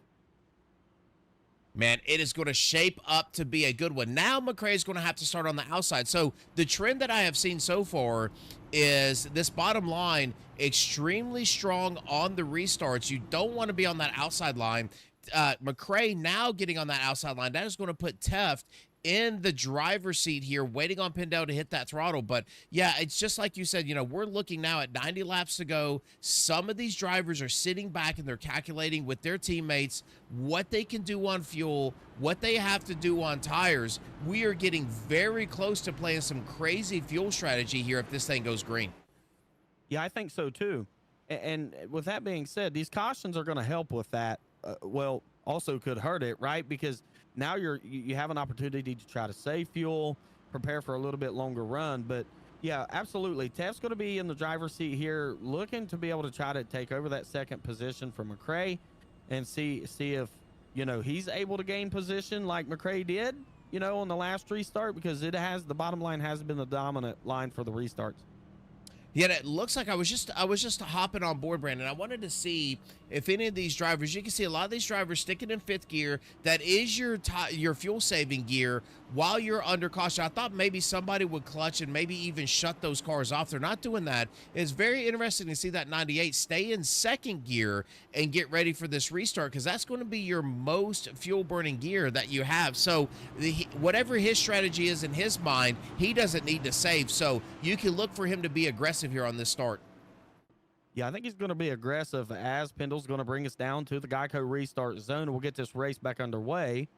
S2: Man, it is going to shape up to be a good one. Now McRae is going to have to start on the outside. So the trend that I have seen so far is this bottom line extremely strong on the restarts. You don't want to be on that outside line. McRae now getting on that outside line. That is going to put Teft in the driver's seat here, waiting on Pendel to hit that throttle. But yeah, it's just like you said, we're looking now at 90 laps to go. Some of these drivers are sitting back and they're calculating with their teammates what they can do on fuel, what they have to do on tires. We are getting very close to playing some crazy fuel strategy here if this thing goes green.
S3: Yeah, I think so too. And with that being said, these cautions are going to help with that. Well, also could hurt it, right? Because now you have an opportunity to try to save fuel, prepare for a little bit longer run. But yeah, absolutely. Teff's going to be in the driver's seat here, looking to be able to try to take over that second position from McRae, and see if he's able to gain position like McRae did, on the last restart, because the bottom line has been the dominant line for the restarts.
S2: Yet it looks like I was just hopping on board, Brandon. I wanted to see if any of these drivers, you can see a lot of these drivers sticking in fifth gear. That is your fuel saving gear while you're under caution. I thought maybe somebody would clutch and maybe even shut those cars off. They're not doing that. It's very interesting to see that 98 stay in second gear and get ready for this restart, because that's going to be your most fuel burning gear that you have. So whatever his strategy is in his mind, he doesn't need to save. So you can look for him to be aggressive here on this start.
S3: Yeah, I think he's going to be aggressive, as Pendle's going to bring us down to the Geico restart zone. We'll get this race back underway.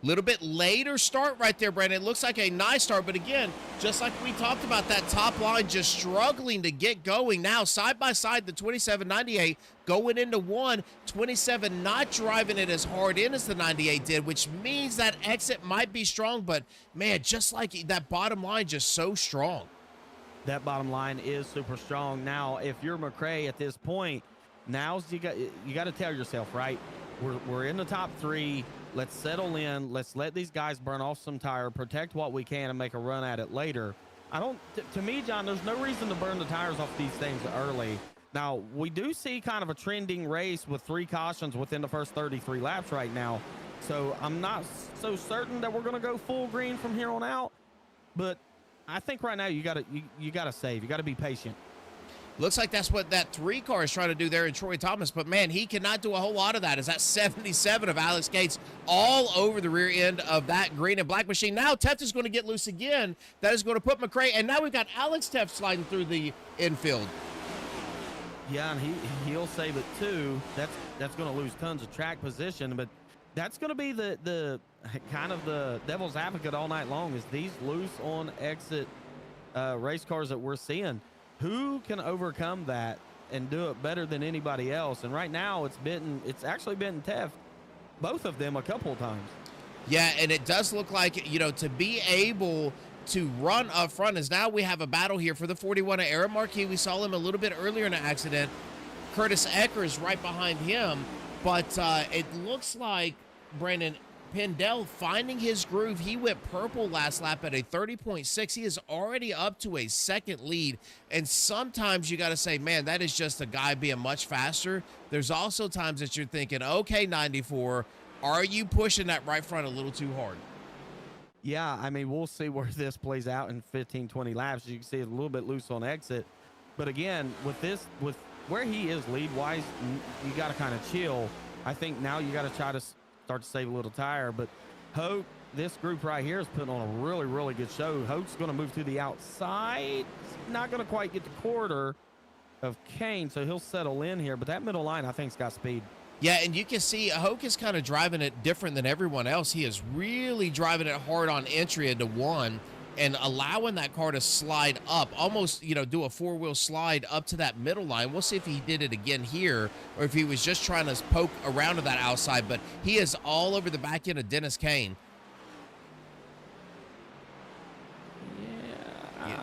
S2: Little bit later start right there, Brandon. It looks like a nice start, but again, just like we talked about, that top line just struggling to get going. Now, side by side, the 2798 going into 27 not driving it as hard in as the 98 did, which means that exit might be strong, but man, just like that bottom line, just so strong.
S3: That bottom line is super strong. Now, if you're McRae at this point, you got to tell yourself, right? We're in the top three. Let's settle in. Let's let these guys burn off some tire, protect what we can, and make a run at it later. To me, John, there's no reason to burn the tires off these things early. Now, we do see kind of a trending race with 3 cautions within the first 33 laps right now. So I'm not so certain that we're going to go full green from here on out. But I think right now you gotta save. You gotta be patient.
S2: Looks like that's what that 3 car is trying to do there in Troy Thomas, but man, he cannot do a whole lot of that. Is that 77 of Alex Gates all over the rear end of that green and black machine? Now Teft is going to get loose again. That is going to put McRae, and now we've got Alex Teft sliding through the infield.
S3: Yeah, and he'll save it too. That's going to lose tons of track position, but that's going to be the kind of the devil's advocate all night long, is these loose on exit race cars that we're seeing. Who can overcome that and do it better than anybody else? And right now it's actually been Teft, both of them, a couple of times.
S2: Yeah, and it does look like, to be able to run up front, is now we have a battle here for the 41 of Aaron Marquis. We saw him a little bit earlier in an accident. Curtis Ecker is right behind him, but it looks like Brandon Pendle finding his groove. He went purple last lap at a 30.6. He is already up to a second lead. And sometimes you got to say, man, that is just a guy being much faster. There's also times that you're thinking, okay, 94, are you pushing that right front a little too hard?
S3: Yeah, I mean, we'll see where this plays out in 15, 20 laps. You can see it's a little bit loose on exit. But again, with where he is lead-wise, you got to kind of chill. I think now you got to try to start to save a little tire. But Hoke, this group right here is putting on a really, really good show. Hoke's going to move to the outside. Not going to quite get the quarter of Kane, so he'll settle in here. But that middle line, I think, has got speed.
S2: Yeah, and you can see Hoke is kind of driving it different than everyone else. He is really driving it hard on entry into 1 and allowing that car to slide up, almost, do a 4-wheel slide up to that middle line. We'll see if he did it again here or if he was just trying to poke around to that outside, but he is all over the back end of Dennis Kane.
S3: Yeah.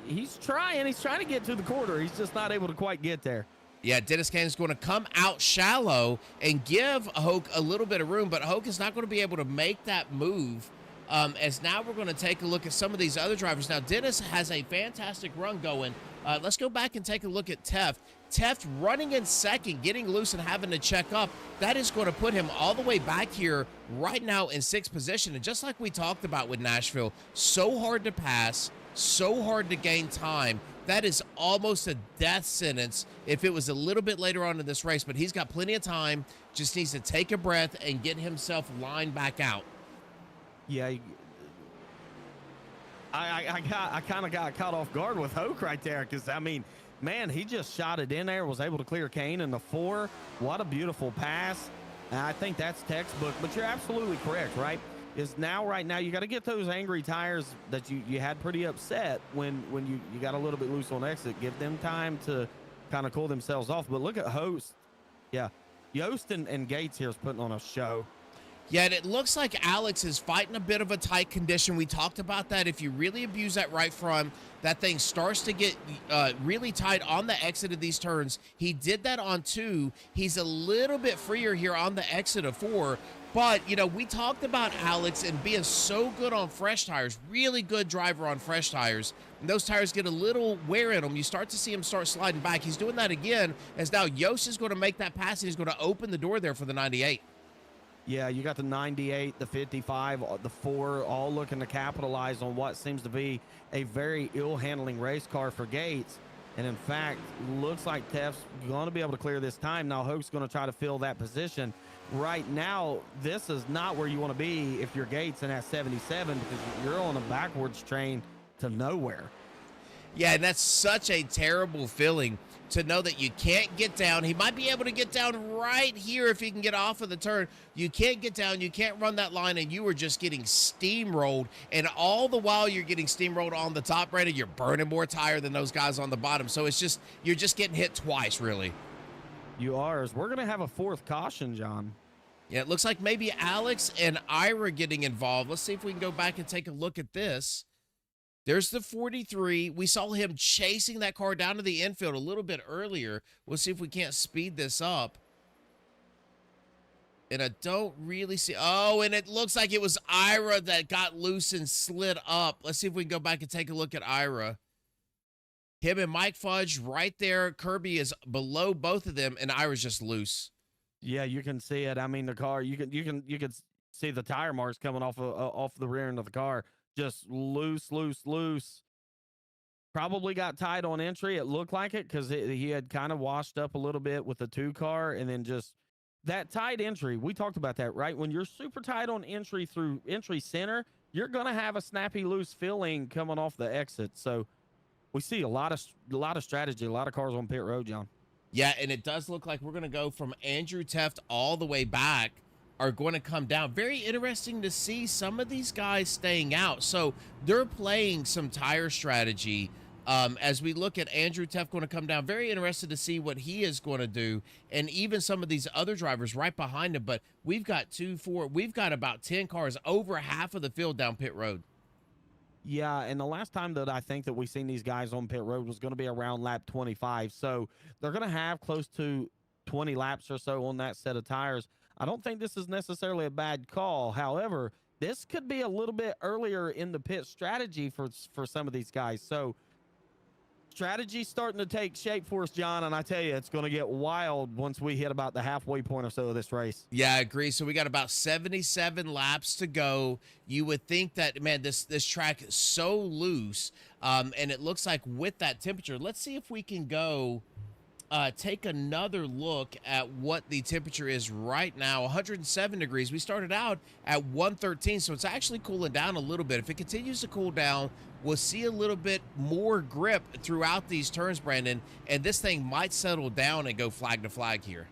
S3: He's trying to get to the quarter. He's just not able to quite get there.
S2: Yeah, Dennis Kane is going to come out shallow and give Hoke a little bit of room, but Hoke is not going to be able to make that move. As now we're going to take a look at some of these other drivers. Now, Dennis has a fantastic run going. Let's go back and take a look at Teft. Teft running in second, getting loose and having to check up. That is going to put him all the way back here right now in 6th position. And just like we talked about with Nashville, so hard to pass, so hard to gain time. That is almost a death sentence if it was a little bit later on in this race. But he's got plenty of time, just needs to take a breath and get himself lined back out.
S3: Yeah, I kind of got caught off guard with Hoke right there, because, I mean, man, he just shot it in there, was able to clear Kane in the 4. What a beautiful pass. I think that's textbook, but you're absolutely correct, right? is now right now you got to get those angry tires that you had pretty upset when you got a little bit loose on exit. Give them time to kind of cool themselves off. But look at Host. Yeah. Yost and Gates here is putting on a show.
S2: Yeah, and it looks like Alex is fighting a bit of a tight condition. We talked about that. If you really abuse that right front, that thing starts to get really tight on the exit of these turns. He did that on 2. He's a little bit freer here on the exit of 4. But, you know, we talked about Alex and being so good on fresh tires, really good driver on fresh tires. And those tires get a little wear in them. You start to see him start sliding back. He's doing that again as now Yost is going to make that pass and he's going to open the door there for the 98.
S3: Yeah, you got the 98, the 55, the 4, all looking to capitalize on what seems to be a very ill-handling race car for Gates. And in fact, looks like Tef's going to be able to clear this time. Now, Hope's going to try to fill that position. Right now, this is not where you want to be if you're Gates and at 77 because you're on a backwards train to nowhere.
S2: Yeah, and that's such a terrible feeling to know that you can't get down. He might be able to get down right here if he can get off of the turn. You can't get down. You can't run that line, and you are just getting steamrolled. And all the while you're getting steamrolled on the top, Brandon, you're burning more tire than those guys on the bottom. So it's just, you're just getting hit twice, really.
S3: You are. We're going to have a 4th caution, John.
S2: Yeah, it looks like maybe Alex and Ira getting involved. Let's see if we can go back and take a look at this. There's the 43. We saw him chasing that car down to the infield a little bit earlier. We'll see if we can't speed this up. And I don't really see. Oh, and it looks like it was Ira that got loose and slid up. Let's see if we can go back and take a look at Ira. Him and Mike Fudge right there. Kirby is below both of them, and Ira's just loose.
S3: Yeah, you can see it. I mean, the car, you can see the tire marks coming off the rear end of the car. Just loose. Probably got tight on entry. It looked like it because he had kind of washed up a little bit with the 2 car, and then just that tight entry. We talked about that, right? When you're super tight on entry through entry center, you're gonna have a snappy loose feeling coming off the exit. So we see a lot of strategy, a lot of cars on pit road, John.
S2: Yeah, and it does look like we're gonna go from Andrew Teft all the way back. Are going to come down. Very interesting to see some of these guys staying out. So they're playing some tire strategy as we look at Andrew Teff going to come down. Very interested to see what he is going to do. And even some of these other drivers right behind him. But we've got we've got about 10 cars, over half of the field down pit road.
S3: Yeah, and the last time that I think that we've seen these guys on pit road was going to be around lap 25. So they're going to have close to 20 laps or so on that set of tires. I don't think this is necessarily a bad call. However, this could be a little bit earlier in the pit strategy for some of these guys. So strategy starting to take shape for us, John, and I tell you, it's going to get wild once we hit about the halfway point or so of this race.
S2: Yeah, I agree. So we got about 77 laps to go. You would think that, man, this track is so loose, and it looks like with that temperature, let's see if we can go take another look at what the temperature is right now. 107 degrees. We started out at 113, so it's actually cooling down a little bit. If it continues to cool down, we'll see a little bit more grip throughout these turns, Brandon, and this thing might settle down and go flag to flag here.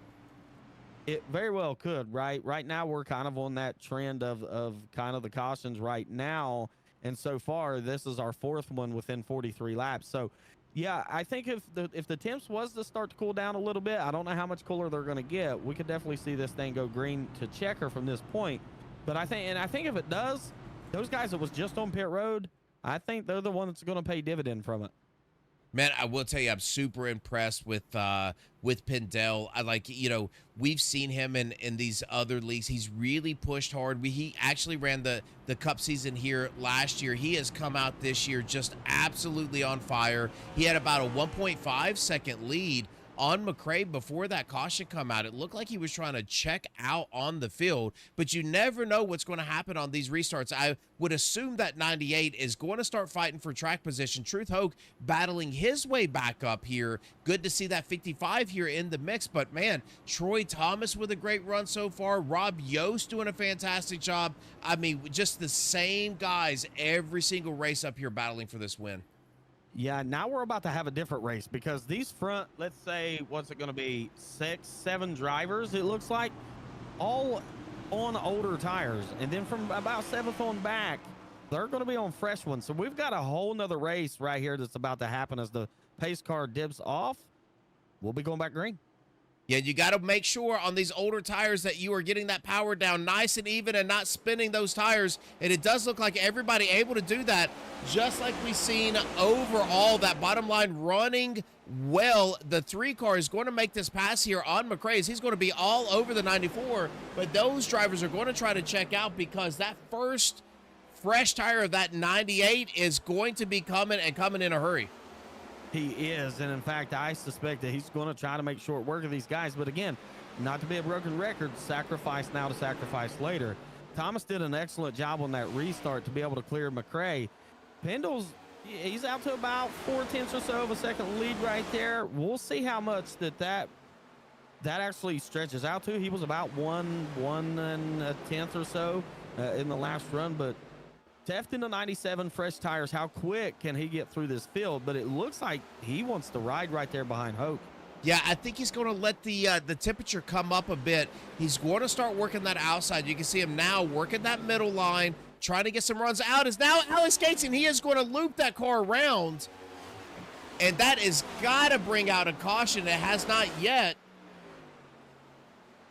S3: It very well could, right? Right now, we're kind of on that trend of kind of the cautions right now, and so far, this is our 4th one within 43 laps. So, yeah, I think if the temps was to start to cool down a little bit, I don't know how much cooler they're going to get. We could definitely see this thing go green to checker from this point. But I think if it does, those guys that was just on pit road, I think they're the one that's going to pay dividend from it.
S2: Man, I will tell you, I'm super impressed with Pendel. I like, you know, we've seen him in these other leagues. He's really pushed hard. He actually ran the Cup season here last year. He has come out this year just absolutely on fire. He had about a 1.5 second lead on McRae before that caution come out. It looked like he was trying to check out on the field, but you never know what's going to happen on these restarts. I would assume that 98 is going to start fighting for track position. Truth Hoke battling his way back up here. Good to see that 55 here in the mix, but man, Troy Thomas with a great run so far. Rob Yost doing a fantastic job. I mean, just the same guys every single race up here battling for this win.
S3: Yeah, now we're about to have a different race because these front, let's say, what's it going to be, 6, 7 drivers, it looks like, all on older tires. And then from about 7th on back, they're going to be on fresh ones. So we've got a whole nother race right here that's about to happen as the pace car dips off. We'll be going back green.
S2: Yeah, you got to make sure on these older tires that you are getting that power down nice and even and not spinning those tires. And it does look like everybody able to do that, just like we've seen overall. That bottom line running well. The 3 car is going to make this pass here on McRae's. He's going to be all over the 94, but those drivers are going to try to check out because that first fresh tire of that 98 is going to be coming and coming in a hurry.
S3: He is, and in fact, I suspect that he's going to try to make short work of these guys. But again, not to be a broken record, sacrifice now to sacrifice later. Thomas did an excellent job on that restart to be able to clear McRae. Pendle's, he's out to about 4/10 or so of a second lead right there. We'll see how much that actually stretches out to. He was about 1 1/10 or so in the last run, but Teft in the 97 fresh tires. How quick can he get through this field? But it looks like he wants to ride right there behind Hoke.
S2: Yeah, I think he's going to let the temperature come up a bit. He's going to start working that outside. You can see him now working that middle line, trying to get some runs out. Is now Alex Gates, and he is going to loop that car around. And that has got to bring out a caution. It has not yet.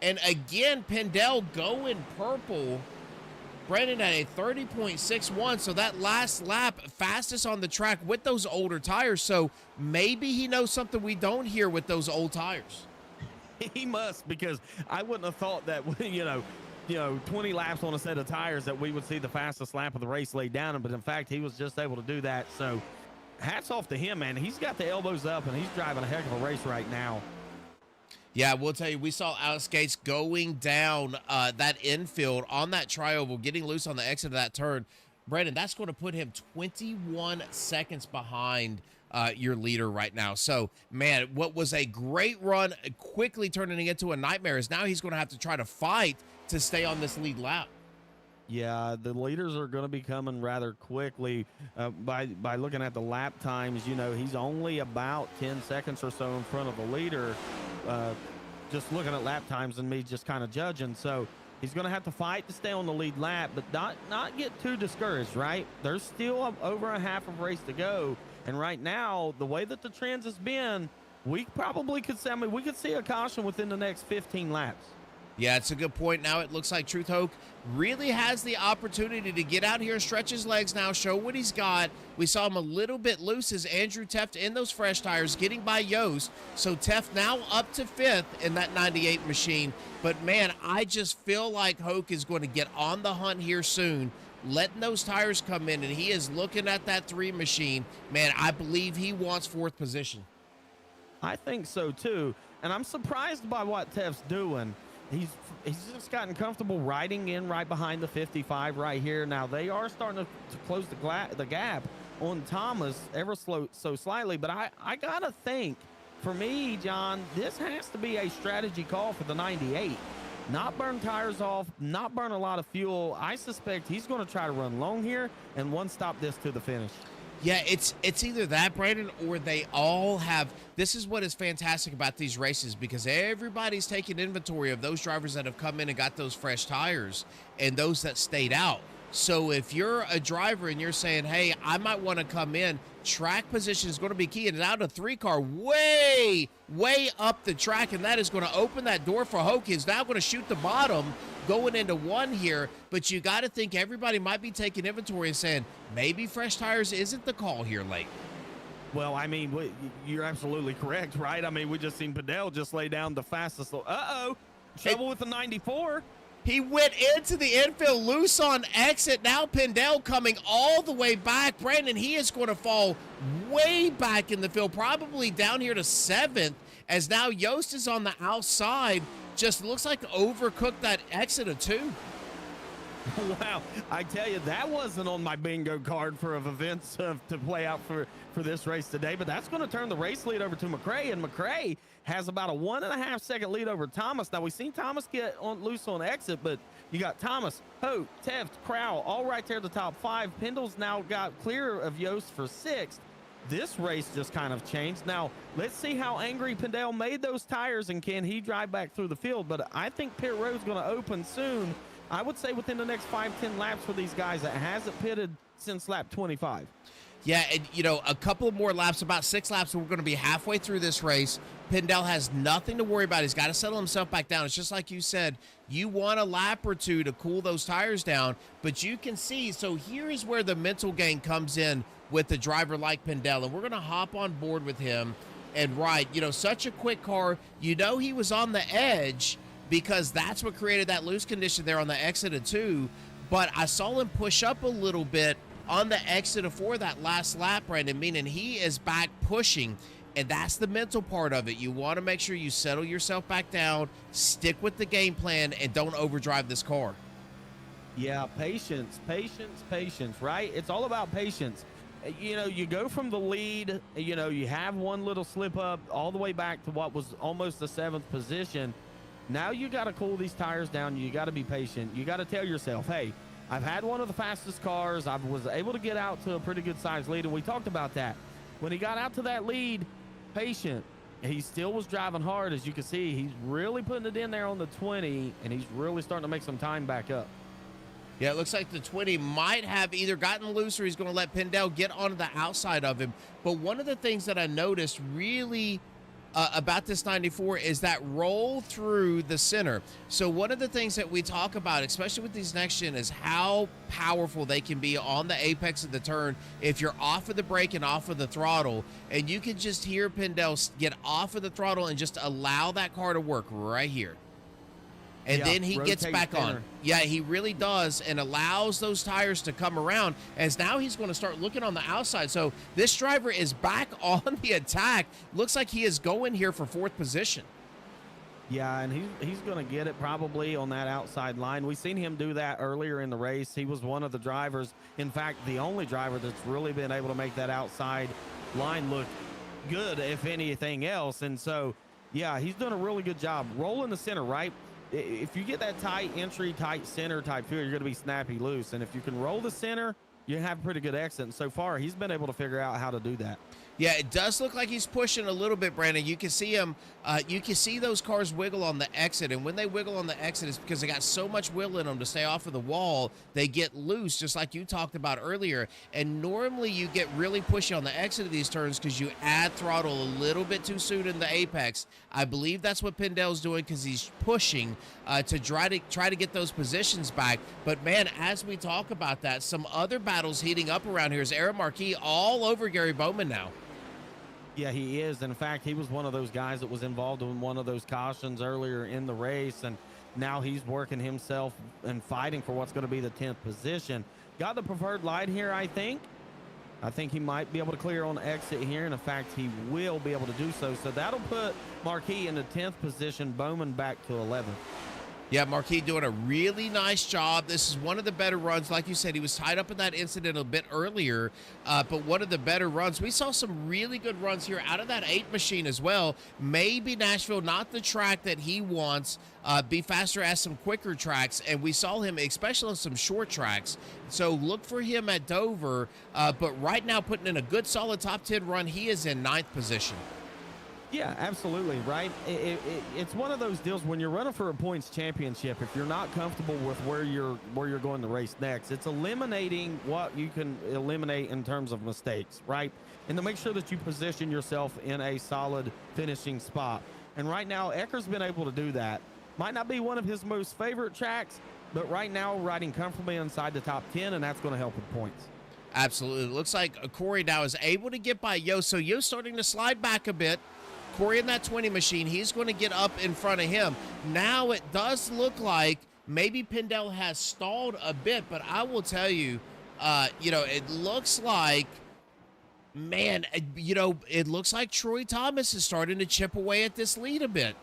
S2: And again, Pendle going purple. Brandon at a 30.61, so that last lap fastest on the track with those older tires. So maybe he knows something we don't hear with those old tires.
S3: He must, because I wouldn't have thought that, 20 laps on a set of tires that we would see the fastest lap of the race laid down. But in fact, he was just able to do that. So hats off to him, man. He's got the elbows up and he's driving a heck of a race right now.
S2: Yeah, we'll tell you, we saw Alex Gates going down that infield on that trioval, getting loose on the exit of that turn. Brandon, that's going to put him 21 seconds behind your leader right now. So, man, what was a great run, quickly turning into a nightmare, is now he's going to have to try to fight to stay on this lead lap.
S3: Yeah, the leaders are going to be coming rather quickly. By looking at the lap times, he's only about 10 seconds or so in front of the leader. Just looking at lap times and me just kind of judging. So he's going to have to fight to stay on the lead lap, but not get too discouraged, right? There's still over a half of race to go. And right now, the way that the trends has been, we probably could say, we could see a caution within the next 15 laps.
S2: Yeah, it's a good point. Now it looks like Truth Hoke really has the opportunity to get out here and stretch his legs now, show what he's got. We saw him a little bit loose as Andrew Teft in those fresh tires, getting by Yost. So Teft now up to 5th in that 98 machine. But, man, I just feel like Hoke is going to get on the hunt here soon, letting those tires come in, and he is looking at that 3 machine. Man, I believe he wants 4th position.
S3: I think so, too. And I'm surprised by what Teft's doing. He's just gotten comfortable riding in right behind the 55 right here. Now, they are starting to close the gap on Thomas ever so slightly. But I got to think, for me, John, this has to be a strategy call for the 98. Not burn tires off, not burn a lot of fuel. I suspect he's going to try to run long here and one-stop this to the finish.
S2: Yeah, it's either that, Brandon, or they all have. This is what is fantastic about these races, because everybody's taking inventory of those drivers that have come in and got those fresh tires and those that stayed out. So if you're a driver and you're saying, hey, I might want to come in, track position is going to be key. And out of 3 car way up the track, and that is going to open that door for Hoke. He's now going to shoot the bottom going into 1 here, but you got to think everybody might be taking inventory and saying maybe fresh tires isn't the call here late.
S3: Well, I mean, you're absolutely correct, right? I mean, we just seen Padel just lay down the fastest. Trouble with the 94.
S2: He went into the infield loose on exit. Now Pendle coming all the way back. Brandon, he is going to fall way back in the field, probably down here to 7th, as now Yost is on the outside. Just looks like overcooked that exit of 2.
S3: Wow, I tell you, that wasn't on my bingo card for events to play out for this race today, but that's going to turn the race lead over to McRae, and McRae has about a 1.5 second lead over Thomas. Now, we've seen Thomas get loose on exit, but you got Thomas, Hoke, Teft, Crowell, all right there at the top 5. Pendle's now got clear of Yost for 6th. This race just kind of changed. Now, let's see how angry Pendle made those tires, and can he drive back through the field. But I think pit road's going to open soon, I would say within the next 5-10 laps for these guys that hasn't pitted since lap 25.
S2: Yeah, and a couple more laps, about 6 laps, and we're going to be halfway through this race. Pindell has nothing to worry about. He's got to settle himself back down. It's just like you said, you want a lap or two to cool those tires down, but you can see, so here is where the mental game comes in with a driver like Pindell, and we're going to hop on board with him. And right, such a quick car, he was on the edge because that's what created that loose condition there on the exit of 2, but I saw him push up a little bit on the exit of 4 that last lap, Brandon, meaning he is back pushing, and that's the mental part of it. You want to make sure you settle yourself back down, stick with the game plan, and don't overdrive this car.
S3: Yeah, patience, right? It's all about patience. You go from the lead, you have one little slip up all the way back to what was almost the 7th position. Now you got to cool these tires down. You got to be patient. You got to tell yourself, hey, I've had one of the fastest cars. I was able to get out to a pretty good size lead, and we talked about that. When he got out to that lead, patient. He still was driving hard, as you can see. He's really putting it in there on the 20, and he's really starting to make some time back up.
S2: Yeah, it looks like the 20 might have either gotten loose or he's going to let Pindell get onto the outside of him. But one of the things that I noticed really about this 94 is that roll through the center. So one of the things that we talk about, especially with these next gen, is how powerful they can be on the apex of the turn if you're off of the brake and off of the throttle. And you can just hear Pindell get off of the throttle and just allow that car to work right here. And then he gets back on. Yeah, he really does, and allows those tires to come around, as now he's going to start looking on the outside. So this driver is back on the attack. Looks like he is going here for 4th position.
S3: Yeah, and he's going to get it probably on that outside line. We've seen him do that earlier in the race. He was one of the drivers, in fact, the only driver that's really been able to make that outside line look good, if anything else. And so, yeah, he's done a really good job rolling the center, right? If you get that tight entry, tight center type feel, you're going to be snappy loose. And if you can roll the center, you have a pretty good exit. And so far, he's been able to figure out how to do that.
S2: Yeah, it does look like he's pushing a little bit, Brandon. You can see him. You can see those cars wiggle on the exit, and when they wiggle on the exit, it's because they got so much wheel in them to stay off of the wall. They get loose, just like you talked about earlier. And normally, you get really pushy on the exit of these turns because you add throttle a little bit too soon in the apex. I believe that's what Pindell's doing because he's pushing to try to get those positions back. But man, as we talk about that, some other battles heating up around here is Aaron Marquis all over Gary Bowman now.
S3: Yeah, he is. In fact, he was one of those guys that was involved in one of those cautions earlier in the race, and now he's working himself and fighting for what's going to be the 10th position. Got the preferred light here, I think. I think he might be able to clear on exit here, and in fact, he will be able to do so. So that'll put Marquis in the 10th position, Bowman back to 11th.
S2: Yeah, Marquis doing a really nice job. This is one of the better runs. Like you said, he was tied up in that incident a bit earlier, but one of the better runs. We saw some really good runs here out of that 8 machine as well. Maybe Nashville, not the track that he wants, be faster at some quicker tracks, and we saw him especially on some short tracks. So look for him at Dover, but right now putting in a good solid top 10 run. He is in 9th position.
S3: Yeah, absolutely, right? It's one of those deals when you're running for a points championship, if you're not comfortable with where you're going to race next, it's eliminating what you can eliminate in terms of mistakes, right? And to make sure that you position yourself in a solid finishing spot. And right now, Ecker's been able to do that. Might not be one of his most favorite tracks, but right now riding comfortably inside the top 10, and that's going to help with points.
S2: Absolutely. It looks like Corey now is able to get by Yo. So Yo's starting to slide back a bit. Corey in that 20 machine, he's going to get up in front of him. Now it does look like maybe Pindell has stalled a bit, but I will tell you, it looks like, man, it looks like Troy Thomas is starting to chip away at this lead a bit.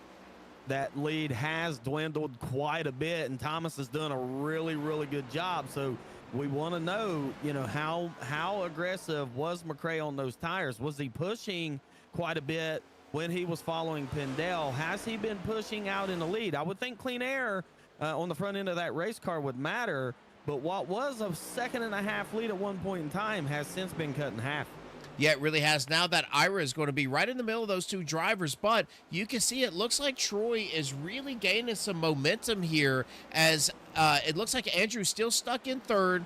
S3: That lead has dwindled quite a bit, and Thomas has done a really, really good job. So we want to know, how aggressive was McRae on those tires? Was he pushing quite a bit when he was following Pindell? Has he been pushing out in the lead? I would think clean air on the front end of that race car would matter, but what was a 1.5 second lead at one point in time has since been cut in half.
S2: Yeah, it really has. Now that Ira is going to be right in the middle of those two drivers, but you can see it looks like Troy is really gaining some momentum here as it looks like Andrew's still stuck in third.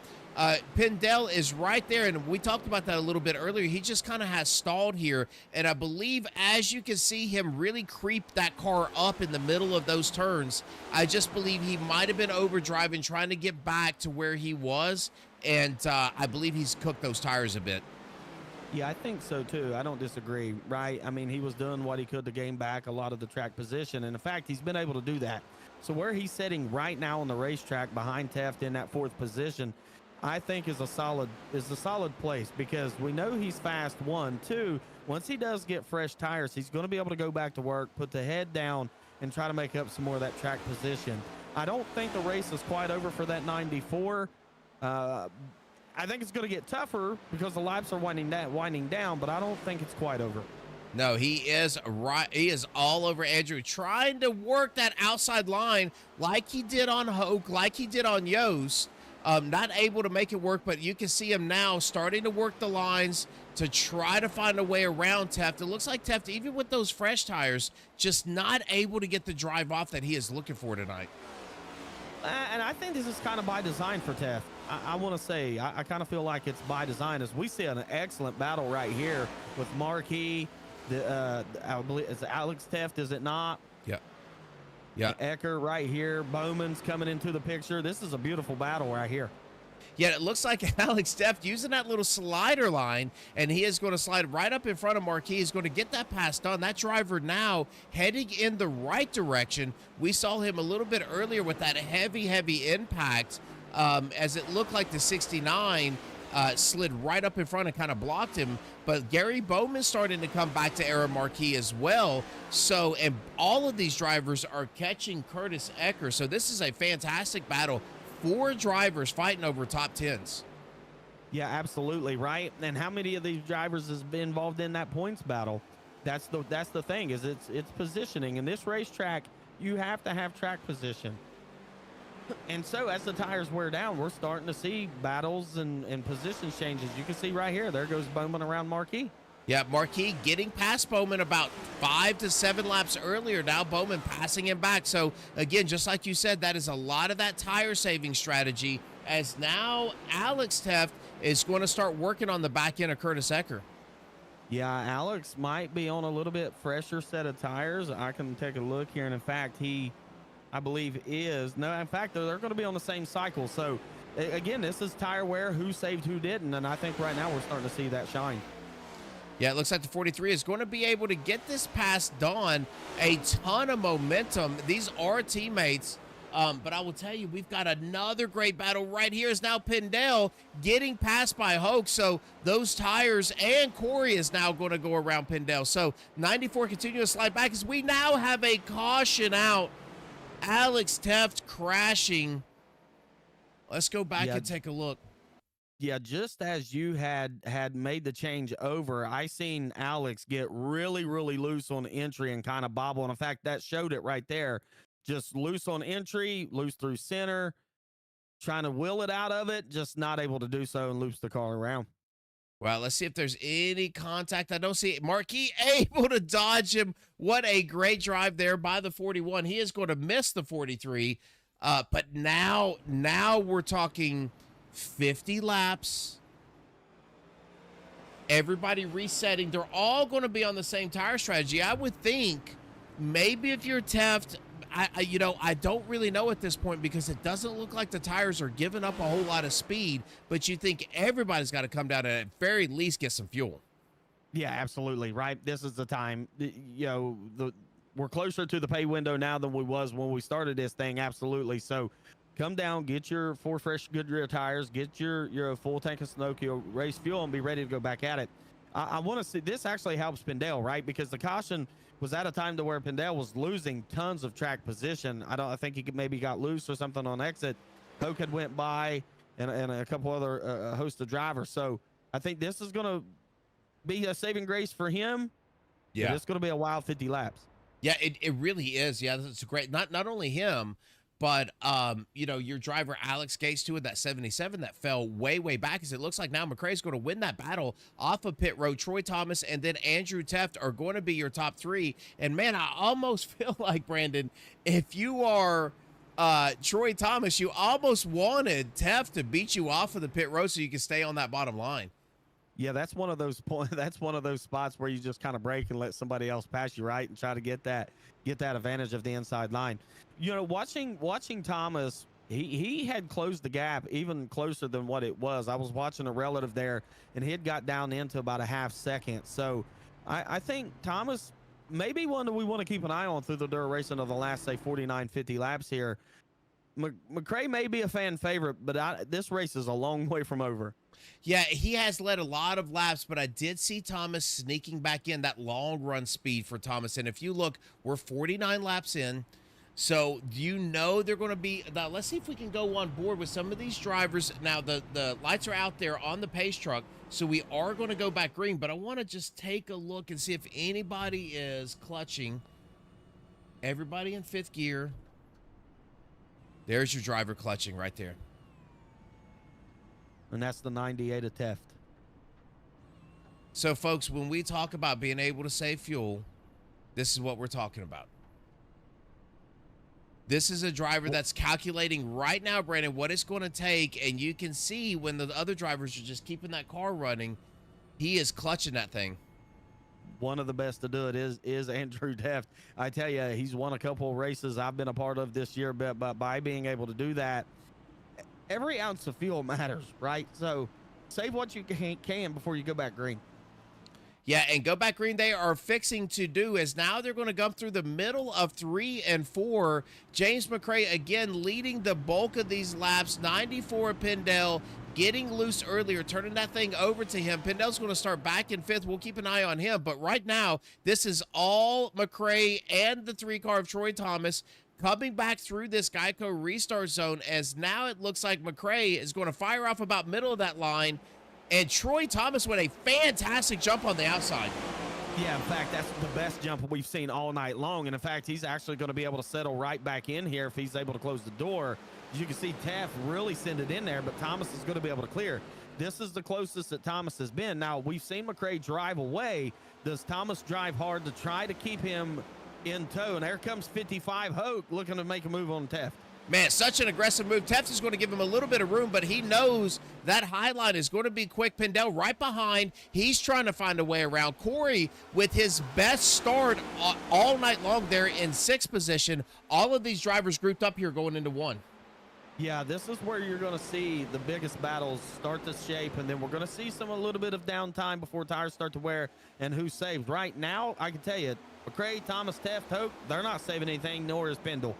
S2: Pindell is right there, and we talked about that a little bit earlier. He just kind of has stalled here, and I believe as you can see him really creep that car up in the middle of those turns, I just believe he might have been overdriving, trying to get back to where he was, and I believe he's cooked those tires a bit.
S3: Yeah, I think so too. I don't disagree, right? I mean, he was doing what he could to gain back a lot of the track position, and in fact, he's been able to do that. So where he's sitting right now on the racetrack behind Teft in that 4th position, I think is a solid place, because we know he's fast. 1, 2. Once he does get fresh tires, he's going to be able to go back to work, put the head down, and try to make up some more of that track position. I don't think the race is quite over for that 94. I think it's going to get tougher because the laps are winding down, but I don't think it's quite over.
S2: No, he is right. He is all over Andrew, trying to work that outside line like he did on Hoke, like he did on Yost. Not able to make it work, but you can see him now starting to work the lines to try to find a way around Teft. It looks like Teft, even with those fresh tires, just not able to get the drive off that he is looking for tonight.
S3: And I think this is kind of by design for Teft. I want to say, I kind of feel like it's by design, as we see an excellent battle right here with Marquis. I believe it's Alex Teft, is it not?
S2: Yeah. Yeah.
S3: Ecker right here. Bowman's coming into the picture. This is a beautiful battle right here.
S2: Yeah, it looks like Alex Teft using that little slider line, and he is going to slide right up in front of Marquis. He's going to get that pass done. That driver now heading in the right direction. We saw him a little bit earlier with that heavy impact, as it looked like the 69 slid right up in front and kind of blocked him. But Gary Bowman's starting to come back to Aaron Marquis as well. So, and all of these drivers are catching Curtis Ecker. So this is a fantastic battle. 4 drivers fighting over top 10s.
S3: Yeah, absolutely, right. And how many of these drivers has been involved in that points battle? That's the thing, is it's positioning. In this racetrack, you have to have track position. And so as the tires wear down, we're starting to see battles and position changes. You can see right here, there goes Bowman around Marquis.
S2: Yeah, Marquis getting past Bowman about 5 to 7 laps earlier. Now Bowman passing him back. So again, just like you said, that is a lot of that tire saving strategy, as now Alex Teft is going to start working on the back end of Curtis Ecker.
S3: Yeah, Alex might be on a little bit fresher set of tires. I can take a look here, and in fact, I believe is. No, in fact, they're going to be on the same cycle. So again, this is tire wear, who saved, who didn't, and I think right now we're starting to see that shine.
S2: Yeah, it looks like the 43 is going to be able to get this pass done. A ton of momentum. These are teammates. But I will tell you, we've got another great battle right here. Is now Pindell getting passed by Hoke. So those tires, and Corey is now going to go around Pindell. So 94 continue to slide back as we now have a caution out. Alex Teft crashing. Let's go back and take a look.
S3: Yeah, just as you had made the change over, I seen Alex get really loose on entry and kind of bobble. And in fact, that showed it right there. Just loose on entry, loose through center, trying to wheel it out of it, just not able to do so, and loops the car around.
S2: Well, let's see if there's any contact. I don't see it. Marquis able to dodge him. What a great drive there by the 41. He is going to miss the 43. But now we're talking 50 laps. Everybody resetting. They're all going to be on the same tire strategy. I would think maybe if you're Teft, I don't really know at this point, because it doesn't look like the tires are giving up a whole lot of speed, but you think everybody's got to come down and at very least get some fuel.
S3: Yeah, absolutely. Right. This is the time, we're closer to the pay window now than we was when we started this thing. Absolutely. So come down, get your 4 fresh Goodyear tires, get your full tank of Sunoco race fuel, and be ready to go back at it. I want to see, this actually helps Pindell, right? Because the caution was at a time to where Pindell was losing tons of track position. I think he maybe got loose or something on exit. Hoke had went by, and a couple other host of drivers. So I think this is going to be a saving grace for him.
S2: Yeah,
S3: it's going to be a wild 50 laps.
S2: Yeah, it really is. Yeah, that's great. Not only him, But your driver Alex Gates too in that 77 that fell way back, as it looks like now McRae's going to win that battle off of pit road. Troy Thomas and then Andrew Teft are going to be your top three. And man, I almost feel like, Brandon, if you are Troy Thomas, you almost wanted Teft to beat you off of the pit road so you can stay on that bottom line.
S3: Yeah, that's one of those that's one of those spots where you just kind of break and let somebody else pass you, right, and try to get that advantage of the inside line. Watching Thomas, he had closed the gap even closer than what it was. I was watching a relative there, and he had got down into about a half second. So I think Thomas may be one that we want to keep an eye on through the duration of the last, say, 49, 50 laps here. McRae may be a fan favorite, but this race is a long way from over.
S2: Yeah, he has led a lot of laps, but I did see Thomas sneaking back in, that long run speed for Thomas. And if you look, we're 49 laps in. So they're going to be now. Let's see if we can go on board with some of these drivers. Now the lights are out there on the pace truck, so we are going to go back green. But I want to just take a look and see if anybody is clutching. Everybody in fifth gear. There's your driver clutching right there.
S3: And that's the 98 of Teft.
S2: So, folks, when we talk about being able to save fuel, this is what we're talking about. This is a driver that's calculating right now, Brandon, what it's going to take. And you can see when the other drivers are just keeping that car running, he is clutching that thing.
S3: One of the best to do it is Andrew Teft. I tell you, he's won a couple of races I've been a part of this year, but by being able to do that, every ounce of fuel matters, right? So save what you can before you go back green.
S2: Yeah, and go back green they are fixing to do, as now they're going to go through the middle of 3 and 4. James McRae again leading the bulk of these laps. 94 Pendel getting loose earlier, turning that thing over to him. Pendel's going to start back in fifth. We'll keep an eye on him. But right now, this is all McRae and the 3-car of Troy Thomas coming back through this Geico restart zone, as now it looks like McRae is going to fire off about middle of that line. And Troy Thomas with a fantastic jump on the outside.
S3: Yeah, in fact, that's the best jump we've seen all night long. And in fact, he's actually going to be able to settle right back in here if he's able to close the door. As you can see, Taft really send it in there, but Thomas is going to be able to clear. This is the closest that Thomas has been. Now, we've seen McRae drive away. Does Thomas drive hard to try to keep him in tow? And there comes 55 Hoke looking to make a move on Taft.
S2: Man, such an aggressive move. Teft is going to give him a little bit of room, but he knows that high line is going to be quick. Pendel right behind. He's trying to find a way around. Corey with his best start all night long there in 6th position. All of these drivers grouped up here going into 1.
S3: Yeah, this is where you're going to see the biggest battles start to shape, and then we're going to see a little bit of downtime before tires start to wear and who's saved. Right now, I can tell you, McRae, Thomas, Teft, Hoke, they're not saving anything, nor is Pendle.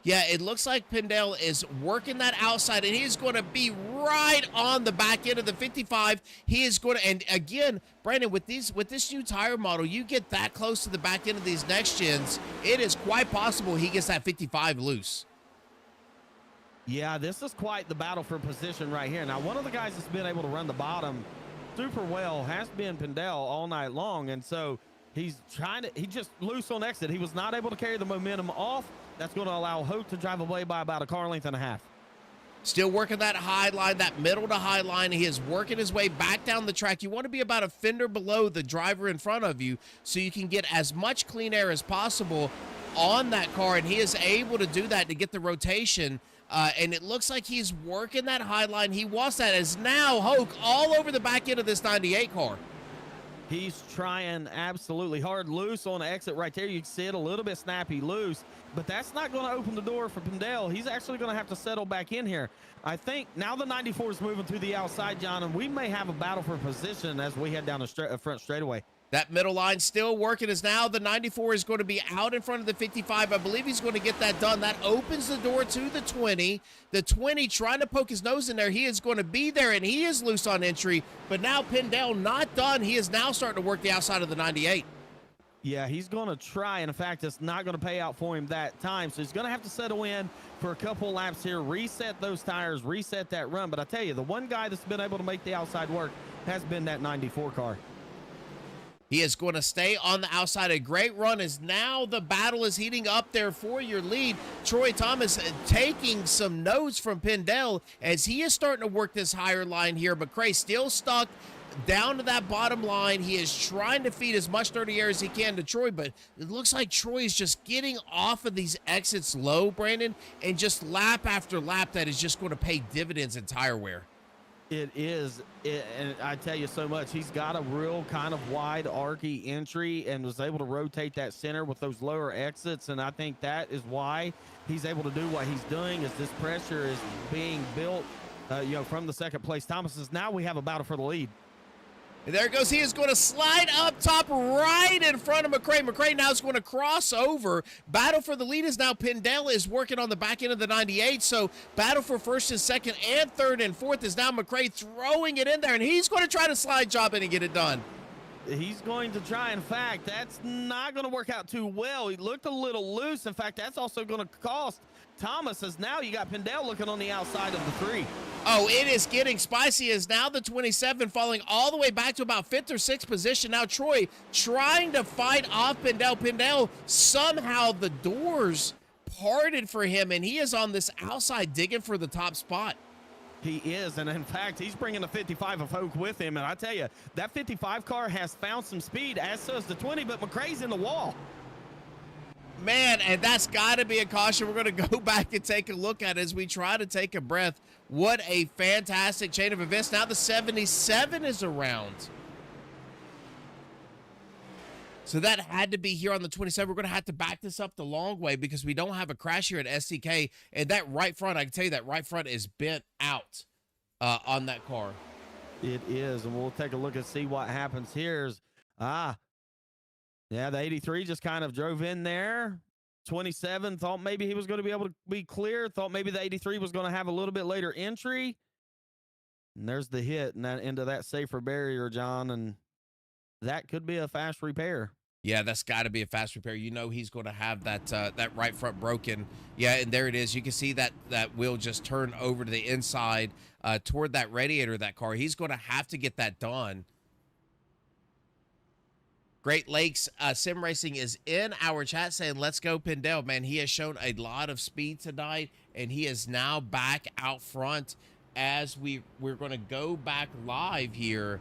S2: Yeah, it looks like Pendel is working that outside, and he's going to be right on the back end of the 55. He is going to, and again, Brandon, with this new tire model, you get that close to the back end of these next gens, it is quite possible he gets that 55 loose.
S3: Yeah, this is quite the battle for position right here. Now, one of the guys that's been able to run the bottom super well has been Pendel all night long, and so he's just loose on exit. He was not able to carry the momentum off. That's going to allow Hoke to drive away by about a car length and a half.
S2: Still working that high line, that middle to high line. He is working his way back down the track. You want to be about a fender below the driver in front of you so you can get as much clean air as possible on that car, and he is able to do that to get the rotation. And it looks like he's working that high line. He wants that, as now Hoke all over the back end of this 98 car.
S3: He's trying absolutely hard. Loose on the exit right there. You can see it a little bit snappy loose, but that's not going to open the door for Pendel. He's actually going to have to settle back in here. I think now the 94 is moving through the outside, John, and we may have a battle for position as we head down the front straightaway.
S2: That middle line still working, as now the 94 is going to be out in front of the 55. I believe he's going to get that done. That opens the door to the 20. The 20 trying to poke his nose in there. He is going to be there, and he is loose on entry. But now Pendel not done. He is now starting to work the outside of the 98.
S3: Yeah, he's going to try. And in fact, it's not going to pay out for him that time. So he's going to have to settle in for a couple laps here, reset those tires, reset that run. But I tell you, the one guy that's been able to make the outside work has been that 94 car.
S2: He is going to stay on the outside. A great run is now the battle is heating up there for your lead. Troy Thomas taking some notes from Pindell as he is starting to work this higher line here. McCray still stuck down to that bottom line. He is trying to feed as much dirty air as he can to Troy, but it looks like Troy is just getting off of these exits low, Brandon, and just lap after lap that is just going to pay dividends in tire wear.
S3: It is, and I tell you so much. He's got a real kind of wide archy entry and was able to rotate that center with those lower exits, and I think that is why he's able to do what he's doing. Is this pressure is being built, from the second place Thomas's. Now we have a battle for the lead.
S2: And there it goes. He is going to slide up top right in front of McCray. McCray now is going to cross over. Battle for the lead is now Pindell is working on the back end of the 98. So battle for first and second and third and fourth is now McCray throwing it in there. And he's going to try to slide job in and get it done.
S3: He's going to try. In fact, that's not going to work out too well. He looked a little loose. In fact, that's also going to cost Thomas, as now you got Pindell looking on the outside of the 3.
S2: Oh, it is getting spicy as now the 27 falling all the way back to about 5th or 6th position. Now Troy trying to fight off Pindell. Pindell, somehow the doors parted for him, and he is on this outside digging for the top spot.
S3: He is, and in fact, he's bringing a 55 of Hoke with him, and I tell you, that 55 car has found some speed, as does the 20, but McCray's in the wall.
S2: Man, and that's got to be a caution. We're going to go back and take a look at it as we try to take a breath. What a fantastic chain of events. Now the 77 is around. So that had to be here on the 27. We're going to have to back this up the long way because we don't have a crash here at SCK. And that right front, I can tell you that right front is bent out on that car.
S3: It is, and we'll take a look and see what happens here. Yeah, the 83 just kind of drove in there. 27 thought maybe he was going to be able to be clear. Thought maybe the 83 was going to have a little bit later entry. And there's the hit and that into that safer barrier, John. And that could be a fast repair.
S2: Yeah, that's got to be a fast repair. You know he's going to have that right front broken. Yeah, and there it is. You can see that wheel just turn over to the inside toward that radiator of that car. He's going to have to get that done. Great Lakes Sim Racing is in our chat saying, let's go Pindell. Man, he has shown a lot of speed tonight, and he is now back out front as we're going to go back live here.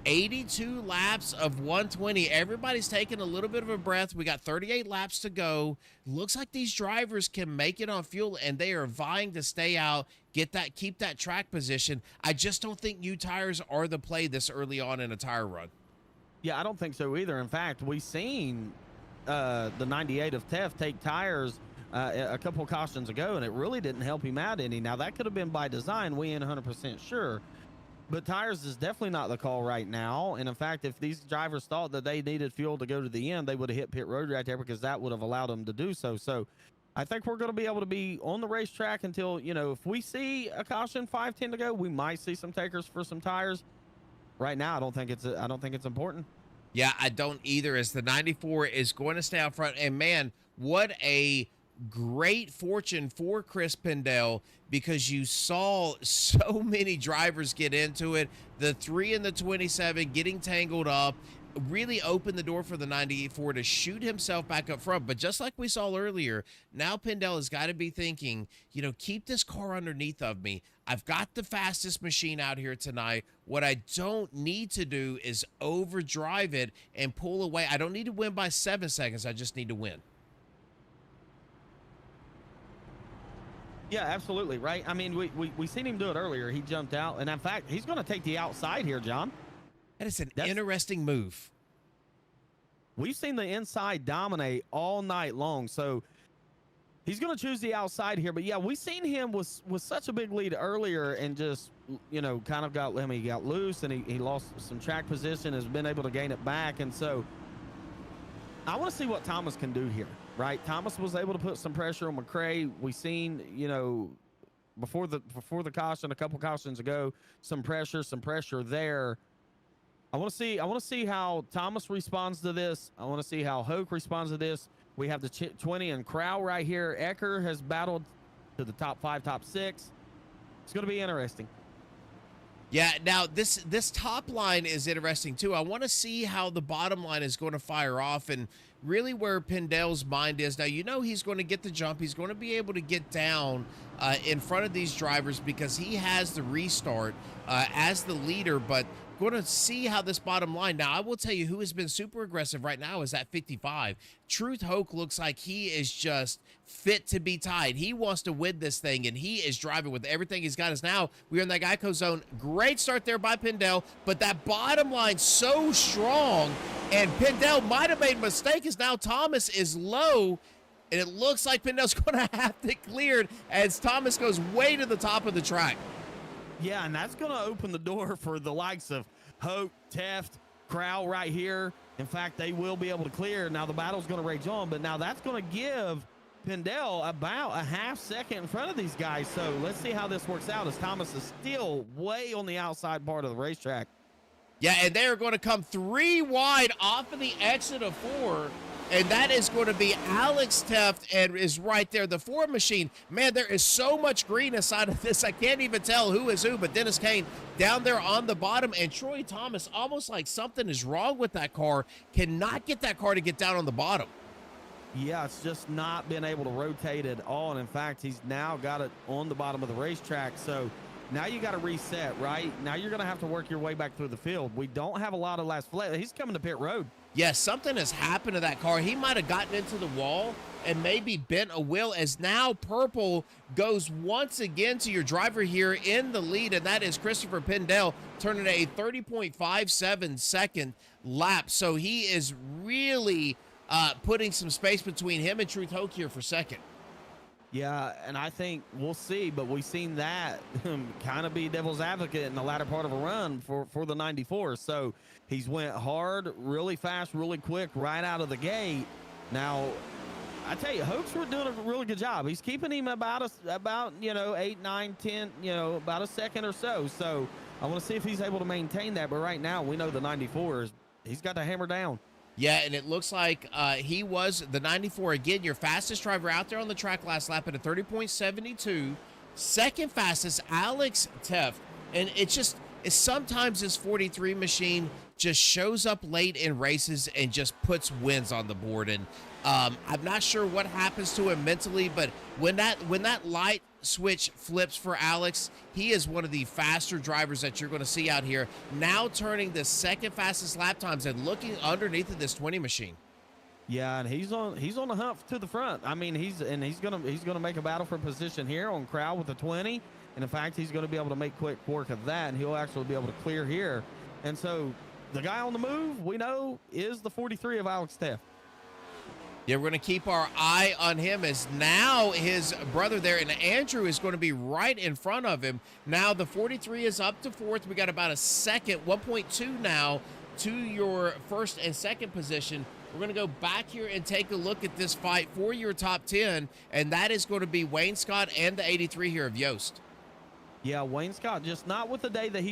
S2: 82 laps of 120. Everybody's taking a little bit of a breath. We got 38 laps to go. Looks like these drivers can make it on fuel, and they are vying to stay out, keep that track position. I just don't think new tires are the play this early on in a tire run.
S3: Yeah, I don't think so either. In fact, we've seen the 98 of Tef take tires a couple of cautions ago, and it really didn't help him out any. Now, that could have been by design. We ain't 100% sure. But tires is definitely not the call right now. And, in fact, if these drivers thought that they needed fuel to go to the end, they would have hit pit road right there because that would have allowed them to do so. So, I think we're going to be able to be on the racetrack until, if we see a caution 5:10 to go, we might see some takers for some tires. Right now, I don't think it's important.
S2: Yeah, I don't either, as the 94 is going to stay out front. And, man, what a great fortune for Chris Pindell, because you saw so many drivers get into it. The 3 and the 27 getting tangled up really opened the door for the 94 to shoot himself back up front. But just like we saw earlier, now Pindell has got to be thinking, keep this car underneath of me. I've got the fastest machine out here tonight. What I don't need to do is overdrive it and pull away. I don't need to win by 7 seconds. I just need to win.
S3: Yeah, absolutely, right? I mean, we seen him do it earlier. He jumped out, and in fact, he's going to take the outside here, John.
S2: That is an interesting move.
S3: We've seen the inside dominate all night long, so he's going to choose the outside here. But, yeah, we've seen him with such a big lead earlier and just, kind of got loose, and he lost some track position, has been able to gain it back. And so I want to see what Thomas can do here, right? Thomas was able to put some pressure on McCray. We seen, before the caution, a couple cautions ago, some pressure there. I want to see how Thomas responds to this. I want to see how Hoke responds to this. We have the 20 and Crow right here. Ecker has battled to the top 5, top 6. It's going to be interesting.
S2: Yeah, now this top line is interesting too. I want to see how the bottom line is going to fire off and really where Pendle's mind is. Now, you know he's going to get the jump. He's going to be able to get down in front of these drivers because he has the restart as the leader, but going to see how this bottom line. Now, I will tell you who has been super aggressive right now is at 55. Truth Hoke looks like he is just fit to be tied. He wants to win this thing, and he is driving with everything he's got. Is now we're in that Geico zone. Great start there by Pendle, but that bottom line so strong, and Pendle might have made a mistake as now Thomas is low, and it looks like Pendle's going to have to clear it as Thomas goes way to the top of the track.
S3: Yeah, and that's going to open the door for the likes of Hope, Teft, Crowell right here. In fact, they will be able to clear. Now the battle's going to rage on, but now that's going to give Pendle about a half second in front of these guys. So let's see how this works out as Thomas is still way on the outside part of the racetrack.
S2: Yeah, and they're going to come 3 wide off of the exit of 4. And that is going to be Alex Teft, and is right there. The Ford machine, man, there is so much green inside of this. I can't even tell who is who, but Dennis Kane down there on the bottom, and Troy Thomas, almost like something is wrong with that car, cannot get that car to get down on the bottom.
S3: Yeah, it's just not been able to rotate at all. And in fact, he's now got it on the bottom of the racetrack. So now you got to reset, right? Now you're going to have to work your way back through the field. We don't have a lot of last flat. He's coming to pit road.
S2: Yes, something has happened to that car. He might have gotten into the wall and maybe bent a wheel, as now Purple goes once again to your driver here in the lead, and that is Christopher Pendle, turning a 30.57 second lap. So he is really putting some space between him and Truth Hoke here for second.
S3: Yeah, and I think we'll see, but we've seen that kind of be devil's advocate in the latter part of a run for the 94. So he's went hard, really fast, really quick right out of the gate. Now, I tell you, Hoke's doing a really good job. He's keeping him about 8, 9, 10, about a second or so. So I want to see if he's able to maintain that. But right now, we know the 94 he's got the hammer down.
S2: Yeah, and it looks like he was the 94 again, your fastest driver out there on the track last lap at a 30.72. Second fastest, Alex Teft. And it's sometimes this 43 machine just shows up late in races and just puts wins on the board. And I'm not sure what happens to him mentally, but when that light switch flips for Alex, he is one of the faster drivers that you're going to see out here. Now turning the second fastest lap times and looking underneath of this 20 machine.
S3: Yeah, and he's on the hump to the front. I mean, he's gonna make a battle for position here on Crowell with the 20. And in fact, he's going to be able to make quick work of that, and he'll actually be able to clear here. And so the guy on the move, we know, is the 43 of Alex Teft.
S2: Yeah, we're going to keep our eye on him as now his brother there, and Andrew is going to be right in front of him. Now the 43 is up to fourth. We got about a second, 1.2 now to your first and second position. We're going to go back here and take a look at this fight for your top 10, and that is going to be Wayne Scott and the 83 here of Yost.
S3: Yeah, Wayne Scott, just not with the day that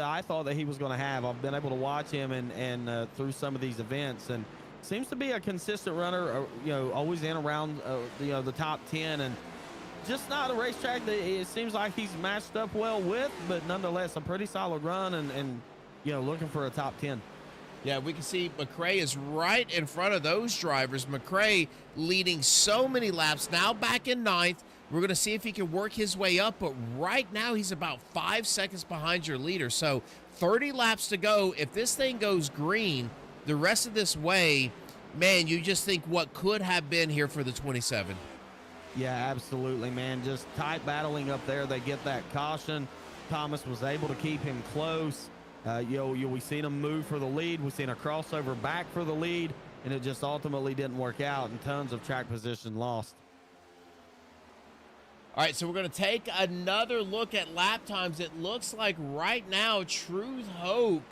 S3: I thought that he was going to have. I've been able to watch him and through some of these events, and seems to be a consistent runner, always in around, the top 10, and just not a racetrack that it seems like he's matched up well with, but nonetheless, a pretty solid run and looking for a top 10.
S2: Yeah, we can see McRae is right in front of those drivers. McRae leading so many laps, now back in ninth. We're going to see if he can work his way up, but right now he's about 5 seconds behind your leader. So 30 laps to go. If this thing goes green the rest of this way, man, you just think what could have been here for the 27.
S3: Yeah, absolutely, man. Just tight battling up there. They get that caution. Thomas was able to keep him close. We've seen him move for the lead. We've seen a crossover back for the lead, and it just ultimately didn't work out, and tons of track position lost.
S2: All right, so we're going to take another look at lap times. It looks like right now Truth Hoke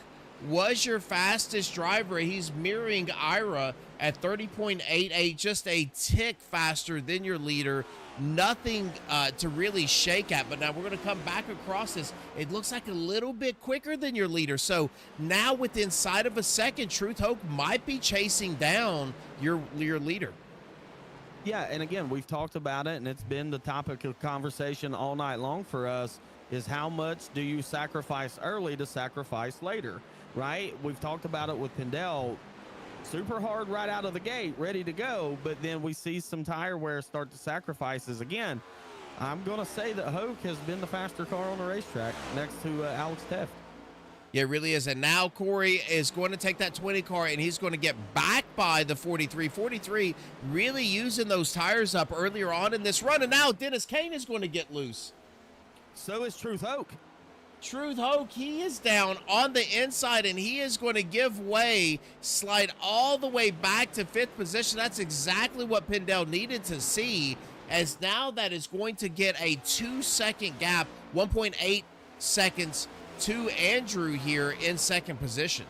S2: was your fastest driver. He's mirroring Ira at 30.88, just a tick faster than your leader. Nothing to really shake at, but now we're going to come back across this. It looks like a little bit quicker than your leader. So now within inside of a second, Truth Hoke might be chasing down your leader.
S3: Yeah, and again, we've talked about it, and it's been the topic of conversation all night long for us. is how much do you sacrifice early to sacrifice later, right? We've talked about it with Pendel, super hard right out of the gate, ready to go, but then we see some tire wear start to sacrifices again. I'm going to say that Hoke has been the faster car on the racetrack next to Alex Teft.
S2: Yeah, it really is. And now Corey is going to take that 20 car and he's going to get back by the 43. 43 really using those tires up earlier on in this run. And now Dennis Kane is going to get loose.
S3: So is Truth Hoke.
S2: Truth Hoke, he is down on the inside and he is going to give way, slide all the way back to 5th position. That's exactly what Pendel needed to see, as now that is going to get a 2-second gap, 1.8 seconds to Andrew here in 2nd position.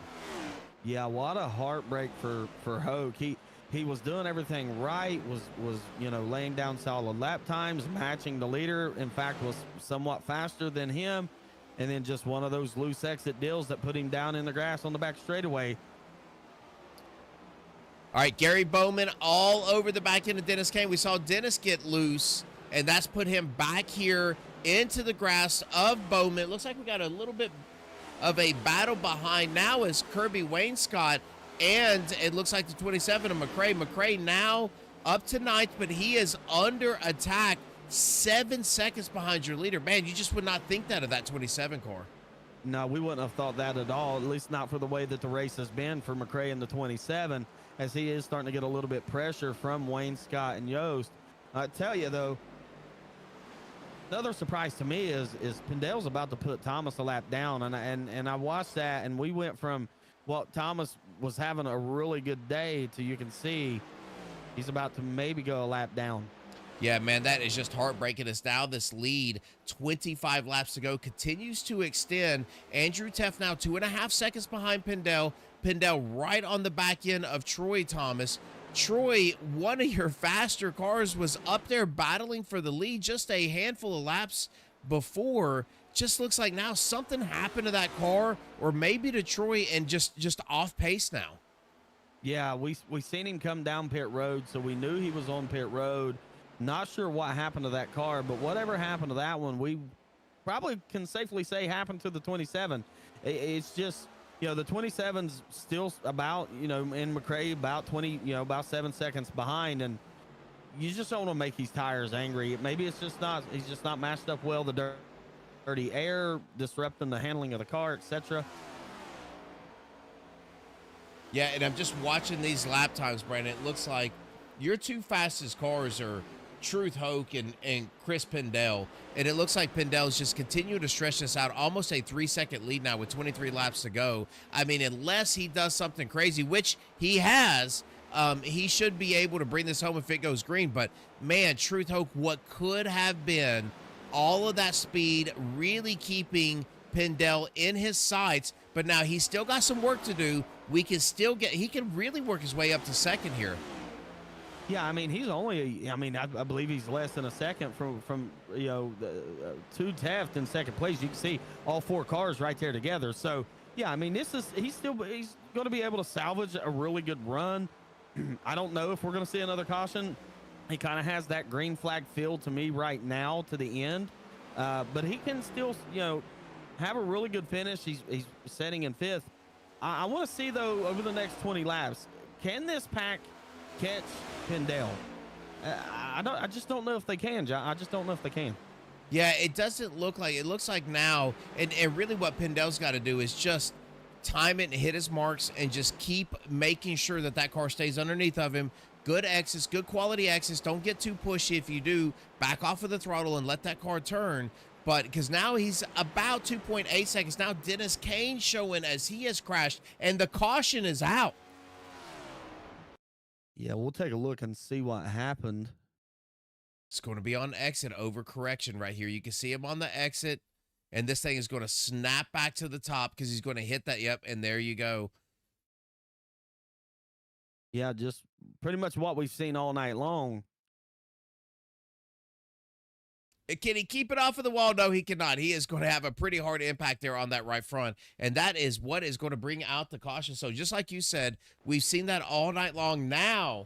S3: Yeah, what a heartbreak for Hoke. He was doing everything right, was laying down solid lap times, matching the leader. In fact, was somewhat faster than him. And then just one of those loose exit deals that put him down in the grass on the back straightaway.
S2: All right, Gary Bowman all over the back end of Dennis Kane. We saw Dennis get loose, and that's put him back here into the grass of Bowman. It looks like we got a little bit of a battle behind now as Kirby Wainscott, and it looks like the 27 of McRae. McRae now up to 9th, but he is under attack, 7 seconds behind your leader. Man, you just would not think that of that 27 car.
S3: No, we wouldn't have thought that at all, at least not for the way that the race has been for McRae in the 27, as he is starting to get a little bit pressure from Wainscott and Yost. I tell you, though, another surprise to me is Pendel's about to put Thomas a lap down, and I watched that, and we went from, well, Thomas was having a really good day to, you can see he's about to maybe go a lap down.
S2: Yeah, man, that is just heartbreaking. As now this lead, 25 laps to go, continues to extend. Andrew Teff now 2.5 seconds behind Pendel. Pendel right on the back end of Troy Thomas. Troy, one of your faster cars, was up there battling for the lead just a handful of laps before. Just looks like now something happened to that car, or maybe to Troy, and just off pace now.
S3: Yeah, we seen him come down pit road, so we knew he was on pit road. Not sure what happened to that car, but whatever happened to that one, we probably can safely say happened to the 27. It's just, the 27's still about, in McRae about 20, about 7 seconds behind, and you just don't want to make these tires angry. Maybe it's just not, he's just not matched up well. The dirty air disrupting the handling of the car, etc.
S2: Yeah, and I'm just watching these lap times, Brandon. It looks like your two fastest cars are Truth Hoke and Chris Pendel, and it looks like Pendel's just continuing to stretch this out, almost a 3-second lead now with 23 laps to go. I mean, unless he does something crazy, which he has, he should be able to bring this home if it goes green. But man, Truth Hoke, what could have been all of that speed, really keeping Pendel in his sights, but now he's still got some work to do. He can really work his way up to 2nd here.
S3: Yeah, I mean, he's only, I believe he's less than a second from to Teft in 2nd place. You can see all 4 cars right there together. So, yeah, I mean, he's going to be able to salvage a really good run. I don't know if we're going to see another caution. He kind of has that green flag feel to me right now to the end. But he can still, have a really good finish. He's setting in 5th. I want to see, though, over the next 20 laps, can this pack catch Pendel? I just don't know if they can, John. I just don't know if they can.
S2: Yeah, it doesn't look like it. Looks like now, and really what Pendel's got to do is just time it and hit his marks and just keep making sure that car stays underneath of him. Good exits, good quality exits. Don't get too pushy. If you do, back off of the throttle and let that car turn. But because now he's about 2.8 seconds. Now Dennis Kane showing as he has crashed, and the caution is out.
S3: Yeah, we'll take a look and see what happened.
S2: It's going to be on exit over correction right here. You can see him on the exit, and this thing is going to snap back to the top because he's going to hit that. Yep, and there you go.
S3: Yeah, just pretty much what we've seen all night long.
S2: Can he keep it off of the wall? No, he cannot. He is going to have a pretty hard impact there on that right front, and that is what is going to bring out the caution. So just like you said, we've seen that all night long. Now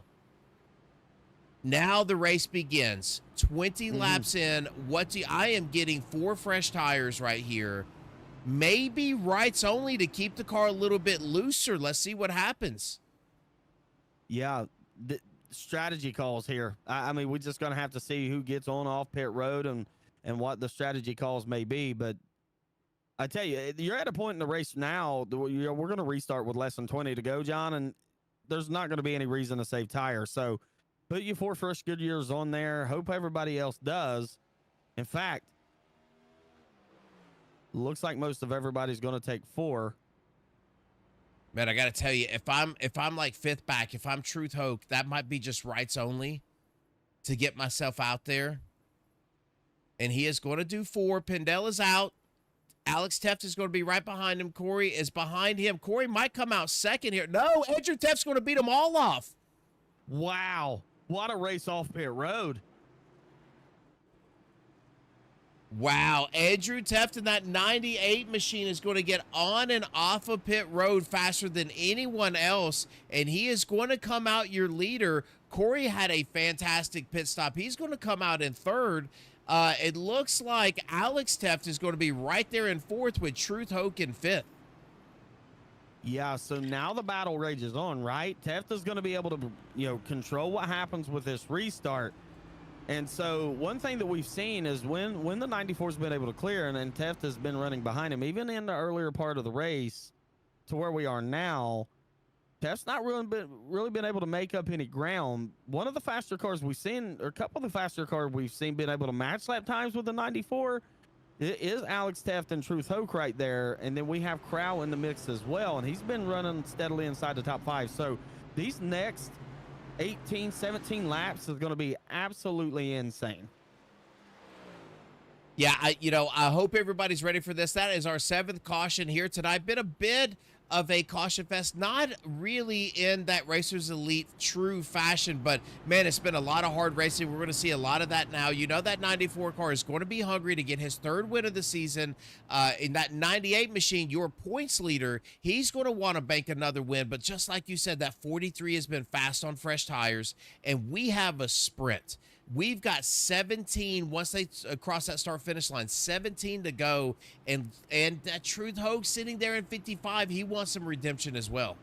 S2: Now the race begins. 20 laps in. I am getting 4 fresh tires right here. Maybe rights only to keep the car a little bit looser. Let's see what happens.
S3: Yeah, the strategy calls here. I mean, we're just going to have to see who gets on off pit road and what the strategy calls may be. But I tell you, you're at a point in the race now, we're going to restart with less than 20 to go, John, and there's not going to be any reason to save tires. So put your 4 fresh Goodyears on there. Hope everybody else does. In fact, looks like most of everybody's going to take 4.
S2: Man, I got to tell you, if I'm like 5th back, if I'm Truth Hoke, that might be just rights only to get myself out there. And he is going to do 4. Pendel is out. Alex Teft is going to be right behind him. Corey is behind him. Corey might come out second here. No, Andrew Teft's going to beat them all off.
S3: Wow. What a race off pit road.
S2: Wow, Andrew Teft in that 98 machine is going to get on and off of pit road faster than anyone else, and he is going to come out your leader. Corey had a fantastic pit stop. He's going to come out in 3rd. It looks like Alex Teft is going to be right there in 4th with Truth Hoke in 5th.
S3: Yeah, so now the battle rages on, right? Teft is going to be able to, control what happens with this restart. And so one thing that we've seen is when the 94's been able to clear and Teft has been running behind him, even in the earlier part of the race to where we are now, Teft's not really been able to make up any ground. One of the faster cars we've seen, or a couple of the faster cars we've seen been able to match lap times with the 94, it is Alex Teft and Truth Hoke right there. And then we have Crow in the mix as well, and he's been running steadily inside the top 5. So these next 18, 17 laps is going to be absolutely insane.
S2: Yeah, I hope everybody's ready for this. That is our 7th caution here tonight. Been a bit of a caution fest, not really in that Racers Elite true fashion, but man, it's been a lot of hard racing. We're going to see a lot of that now. You know that 94 car is going to be hungry to get his 3rd win of the season. In that 98 machine, your points leader, he's going to want to bank another win, but just like you said, that 43 has been fast on fresh tires, and we have a sprint. We've got 17 once they cross that start finish line, 17 to go, and that Truth Hoke sitting there in 55, he wants some redemption as well.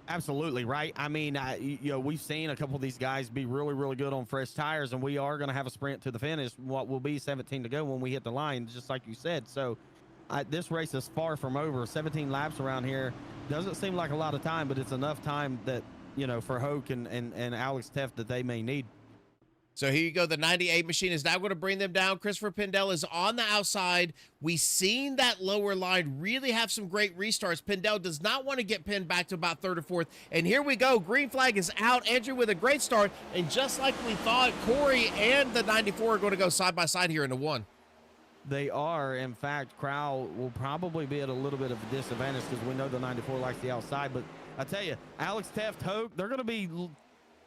S3: Absolutely right. I mean, we've seen a couple of these guys be really, really good on fresh tires, and we are going to have a sprint to the finish. What will be 17 to go when we hit the line, just like you said. So this race is far from over. 17 laps around here doesn't seem like a lot of time, but it's enough time that for Hoke and Alex Teft that they may need.
S2: So here you go. The 98 machine is now going to bring them down. Christopher Pendel is on the outside. We've seen that lower line really have some great restarts. Pendel does not want to get pinned back to about 3rd or 4th. And here we go. Green flag is out. Andrew with a great start. And just like we thought, Corey and the 94 are going to go side by side here in the 1.
S3: They are. In fact, Crow will probably be at a little bit of a disadvantage because we know the 94 likes the outside. But I tell you, Alex Teft, Hoke, they're going to be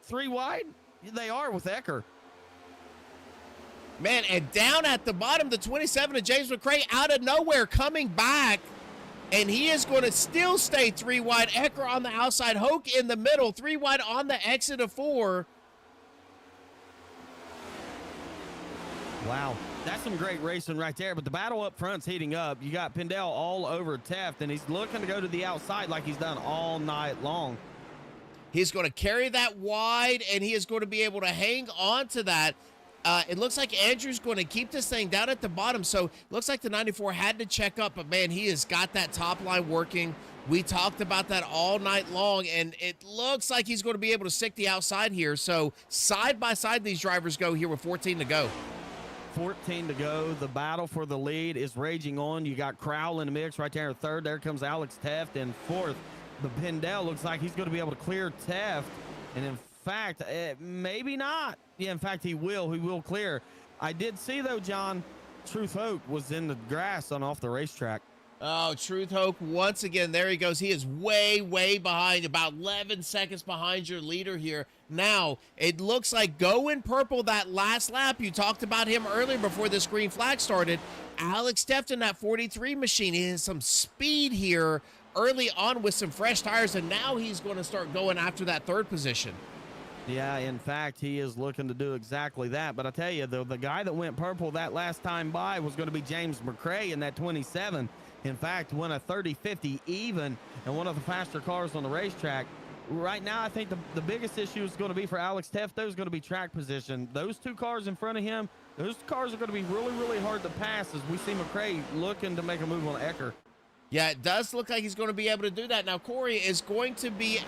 S3: 3 wide. They are with Ecker.
S2: Man, and down at the bottom, the 27 of James McCray out of nowhere coming back, and he is going to still stay 3 wide. Ecker on the outside, Hoke in the middle, 3 wide on the exit of 4.
S3: Wow, that's some great racing right there, but the battle up front's heating up. You got Pendel all over Teft, and he's looking to go to the outside like he's done all night long.
S2: He's going to carry that wide, and he is going to be able to hang on to that. It looks like Andrew's going to keep this thing down at the bottom, so it looks like the 94 had to check up, but man, he has got that top line working. We talked about that all night long, and it looks like he's going to be able to stick the outside here. So side by side these drivers go here with 14 to go.
S3: 14 to go. The battle for the lead is raging on. You got Crowell in the mix right there in 3rd. There comes Alex Teft in 4th. The Pendel looks like he's going to be able to clear Teft, and in fact, maybe not. Yeah, in fact, he will clear. I did see, though, John, Truth Hoke was in the grass on off the racetrack.
S2: Oh, Truth Hoke, once again, there he goes. He is way, way behind, about 11 seconds behind your leader here. Now, it looks like going purple that last lap. You talked about him earlier before this green flag started. Alex Teft in that 43 machine. He has some speed here early on with some fresh tires, and now he's going to start going after that 3rd position.
S3: Yeah, in fact, he is looking to do exactly that. But I tell you, the guy that went purple that last time by was going to be James McCray in that 27. In fact, won a 30-50 even and one of the faster cars on the racetrack. Right now, I think the biggest issue is going to be for Alex Tefto is going to be track position. Those two cars in front of him, those cars are going to be really, really hard to pass as we see McCray looking to make a move on Ecker.
S2: Yeah, it does look like he's going to be able to do that. Now, Corey is going to be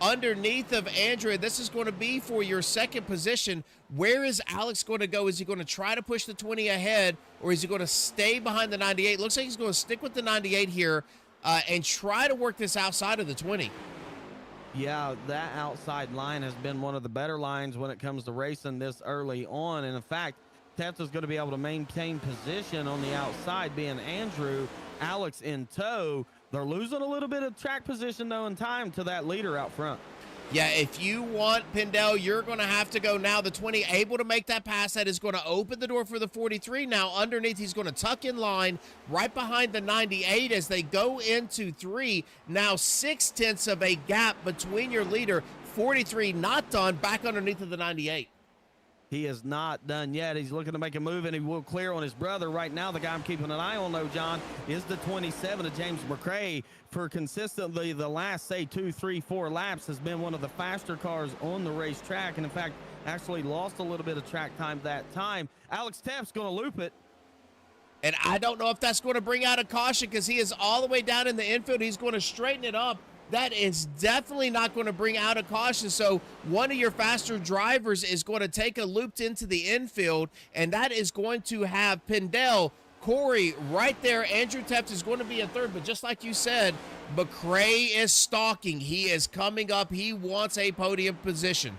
S2: underneath of Andrew. This is going to be for your second position. Where is Alex going to go? Is he going to try to push the 20 ahead, or is he going to stay behind the 98? Looks like he's going to stick with the 98 here and try to work this outside of the 20.
S3: Yeah, that outside line has been one of the better lines when it comes to racing this early on. And in fact, Tefto's going to be able to maintain position on the outside, being Andrew, Alex in tow. They're losing a little bit of track position, though, in time to that leader out front.
S2: Yeah, if you want Pindell, you're going to have to go now. The 20 able to make that pass. That is going to open the door for the 43. Now underneath, he's going to tuck in line right behind the 98 as they go into 3. Now 0.6 of a gap between your leader. 43 not done, back underneath of the 98.
S3: He is not done yet. He's looking to make a move, and he will clear on his brother. Right now, the guy I'm keeping an eye on, though, John, is the 27 of James McCray. For consistently the last, say, 2, 3, 4 laps has been one of the faster cars on the racetrack, and in fact, actually lost a little bit of track time that time. Alex Teft's going to loop it.
S2: And I don't know if that's going to bring out a caution because he is all the way down in the infield. He's going to straighten it up. That is definitely not going to bring out a caution. So one of your faster drivers is going to take a loop into the infield, and that is going to have Pindell, Corey right there. Andrew Teft is going to be in third, but just like you said, McCray is stalking. He is coming up. He wants a podium position.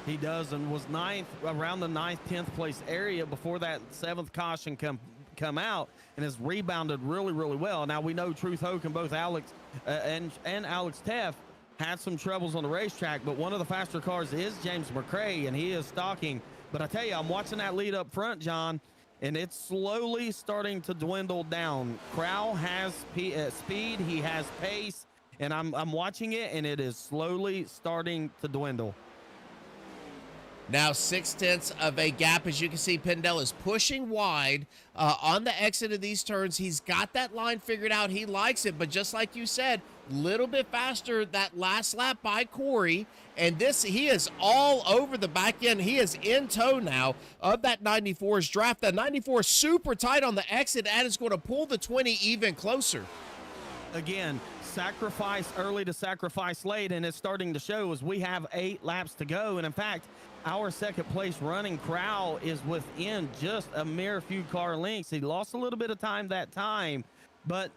S3: He does, and was ninth, around the 9th, 10th place area before that 7th caution come out, and has rebounded really, really well. Now we know Truth Hoke and both Alex and Alex Teff had some troubles on the racetrack, but one of the faster cars is James McCray, and he is stalking. But I tell you, I'm watching that lead up front, John, and it's slowly starting to dwindle down. Crowell has speed, he has pace, and I'm watching it, and it is slowly starting to dwindle.
S2: Now 0.6 of a gap. As you can see, Pindell is pushing wide on the exit of these turns. He's got that line figured out. He likes it, but just like you said, little bit faster that last lap by Corey. And this, he is all over the back end. He is in tow now of that 94's draft. That 94 is super tight on the exit, and is going to pull the 20 even closer.
S3: Again, sacrifice early to sacrifice late, and it's starting to show as we have 8 laps to go. And in fact, our second place running Crowell is within just a mere few car lengths. He lost a little bit of time that time, but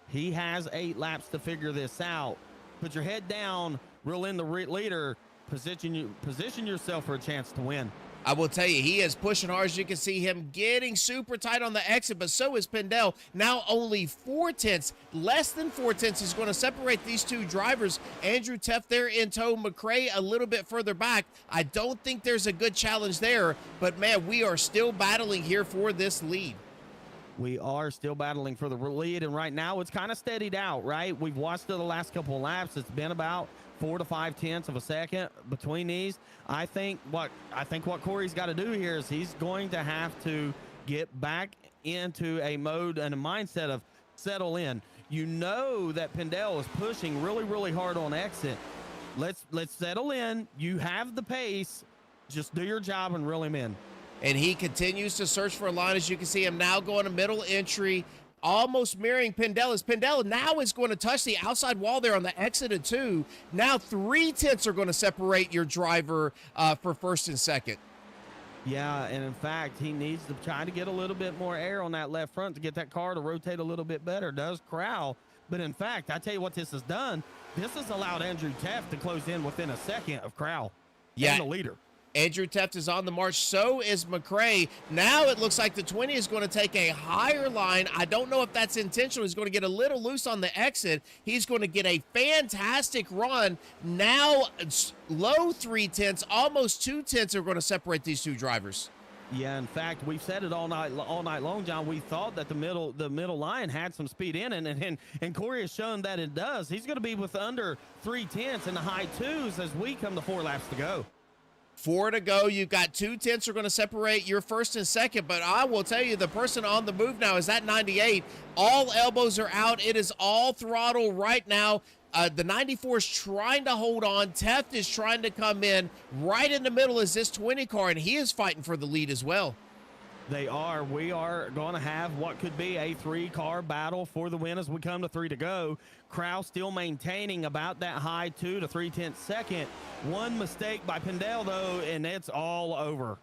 S3: he has 8 laps to figure this out. Put your head down, reel in the leader, position yourself for a chance to win.
S2: I will tell you, he is pushing hard. As you can see him getting super tight on the exit, but so is Pindell. Now only 0.4, less than 0.4 is going to separate these two drivers. Andrew Teff there in tow, McCray a little bit further back. I don't think there's a good challenge there, but man, we are still battling here for this lead.
S3: We are still battling for the lead, and right now it's kind of steadied out, right? We've watched it the last couple of laps. It's been about 4 to 5 tenths of a second between these. I think what Corey's got to do here is he's going to have to get back into a mode and a mindset of settle in. You know that Pindell is pushing really, really hard on exit. Let's settle in. You have the pace. Just do your job and reel him in.
S2: And he continues to search for a line. As you can see him now going to middle entry, almost mirroring Pindell. As Pindell now is going to touch the outside wall there on the exit of 2. Now 0.3 are going to separate your driver for first and second.
S3: Yeah, and in fact, he needs to try to get a little bit more air on that left front to get that car to rotate a little bit better. Does Crowell. But in fact, I tell you what this has done. This has allowed Andrew Teff to close in within a second of Crowell.
S2: Yeah.
S3: And the leader.
S2: Andrew Teft is on the march. So is McCray. Now it looks like the 20 is going to take a higher line. I don't know if that's intentional. He's going to get a little loose on the exit. He's going to get a fantastic run. Now low 0.3, almost 0.2 are going to separate these two drivers.
S3: Yeah, in fact, we've said it all night long, John. We thought that the middle line had some speed in it, and Corey has shown that it does. He's going to be with under 0.3 in the high 2s as we come to 4 laps to go.
S2: 4 to go. You've got 2/10 are going to separate your first and second, but I will tell you the person on the move now is that 98. All elbows are out. It is all throttle right now. The 94 is trying to hold on. Teft is trying to come in. Right in the middle is this 20 car, and he is fighting for the lead as well.
S3: They are. We are going to have what could be a 3-car battle for the win as we come to 3 to go. Kraus still maintaining about that high 2 to 3/10 second. One mistake by Pendel, though, and it's all over.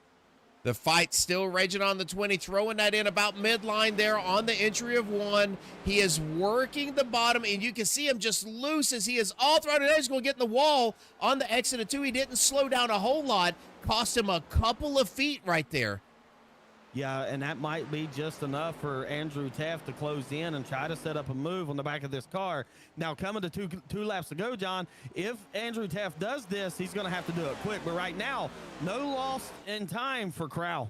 S2: The fight still raging on the 20, throwing that in about midline there on the entry of 1. He is working the bottom, and you can see him just loose as he is all thrown. And he's going to get in the wall on the exit of 2. He didn't slow down a whole lot. Cost him a couple of feet right there.
S3: Yeah, and that might be just enough for Andrew Taft to close in and try to set up a move on the back of this car. Now, coming to two laps to go, John, if Andrew Taft does this, he's going to have to do it quick. But right now, no loss in time for Crowell.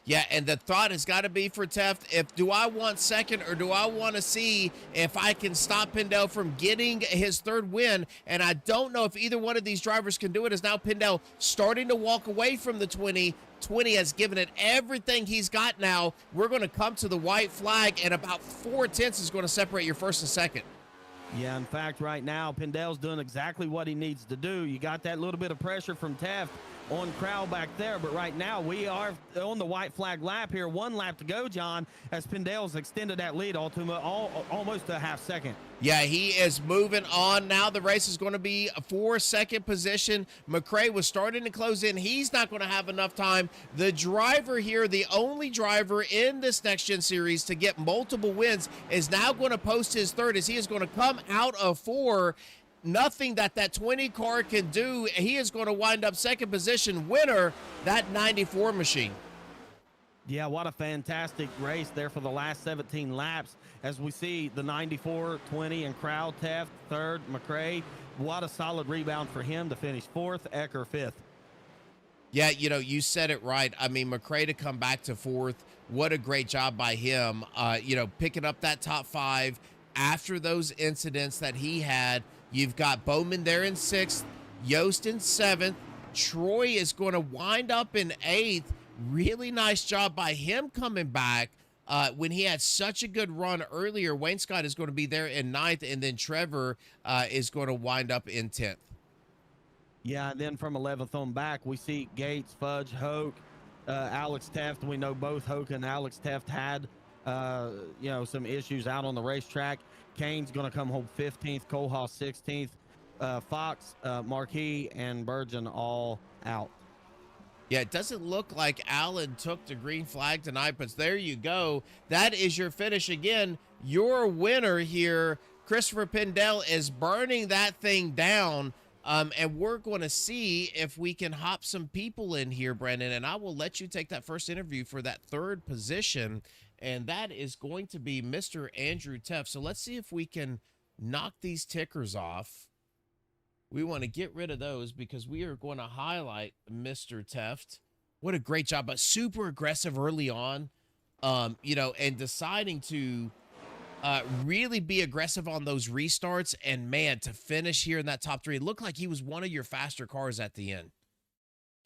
S2: Yeah, and the thought has got to be for Teft, do I want second or do I want to see if I can stop Pendel from getting his 3rd win? And I don't know if either one of these drivers can do it, as now Pendel starting to walk away from the 20. 20 has given it everything he's got now. We're going to come to the white flag, and about 4/10 is going to separate your first and second.
S3: Yeah, in fact, right now, Pendel's doing exactly what he needs to do. You got that little bit of pressure from Taft on Crowell back there, but right now we are on the white flag lap here. 1 lap to go, John, as Pendel's extended that lead almost a half second.
S2: Yeah, he is moving on. Now the race is going to be for second position. McRae was starting to close in. He's not going to have enough time. The driver here, the only driver in this Next Gen Series to get multiple wins, is now going to post his 3rd as he is going to come out of 4. Nothing that 20 car can do. He is going to wind up second position winner, that 94 machine.
S3: Yeah, what a fantastic race there for the last 17 laps. As we see the 94, 20, and Crowell, Taft 3rd, McRae. What a solid rebound for him to finish 4th, Ecker 5th.
S2: Yeah, you said it right. I mean, McRae to come back to 4th. What a great job by him. Picking up that top 5 after those incidents that he had. You've got Bowman there in 6th, Yost in 7th. Troy is going to wind up in 8th. Really nice job by him coming back when he had such a good run earlier. Wayne Scott is going to be there in 9th, and then Trevor is going to wind up in 10th.
S3: Yeah, and then from 11th on back, we see Gates, Fudge, Hoke, Alex Taft. We know both Hoke and Alex Taft had, some issues out on the racetrack. Kane's going to come home 15th, Colehouse 16th, Fox, Marquis, and Burgeon all out.
S2: Yeah, it doesn't look like Allen took the green flag tonight, but there you go. That is your finish. Again, your winner here, Christopher Pendel, is burning that thing down. And we're going to see if we can hop some people in here, Brandon, and I will let you take that first interview for that 3rd position, and that is going to be Mr. Andrew Teft. So let's see if we can knock these tickers off. We want to get rid of those because we are going to highlight Mr. Teft. What a great job, but super aggressive early on, and deciding to really be aggressive on those restarts. And, man, to finish here in that top 3, it looked like he was one of your faster cars at the end.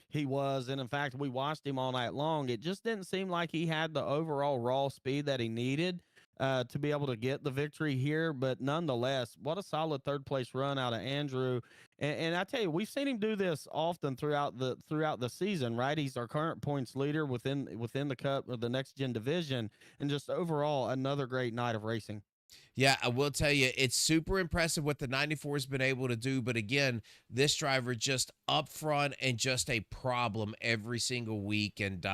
S3: He was, and in fact, we watched him all night long. It just didn't seem like he had the overall raw speed that he needed to be able to get the victory here. But nonetheless, what a solid 3rd place run out of Andrew. And I tell you, we've seen him do this often throughout the season, right? He's our current points leader within the Cup or the Next Gen division, and just overall another great night of racing.
S2: Yeah, I will tell you, it's super impressive what the 94 has been able to do. But again, this driver just up front and just a problem every single week. And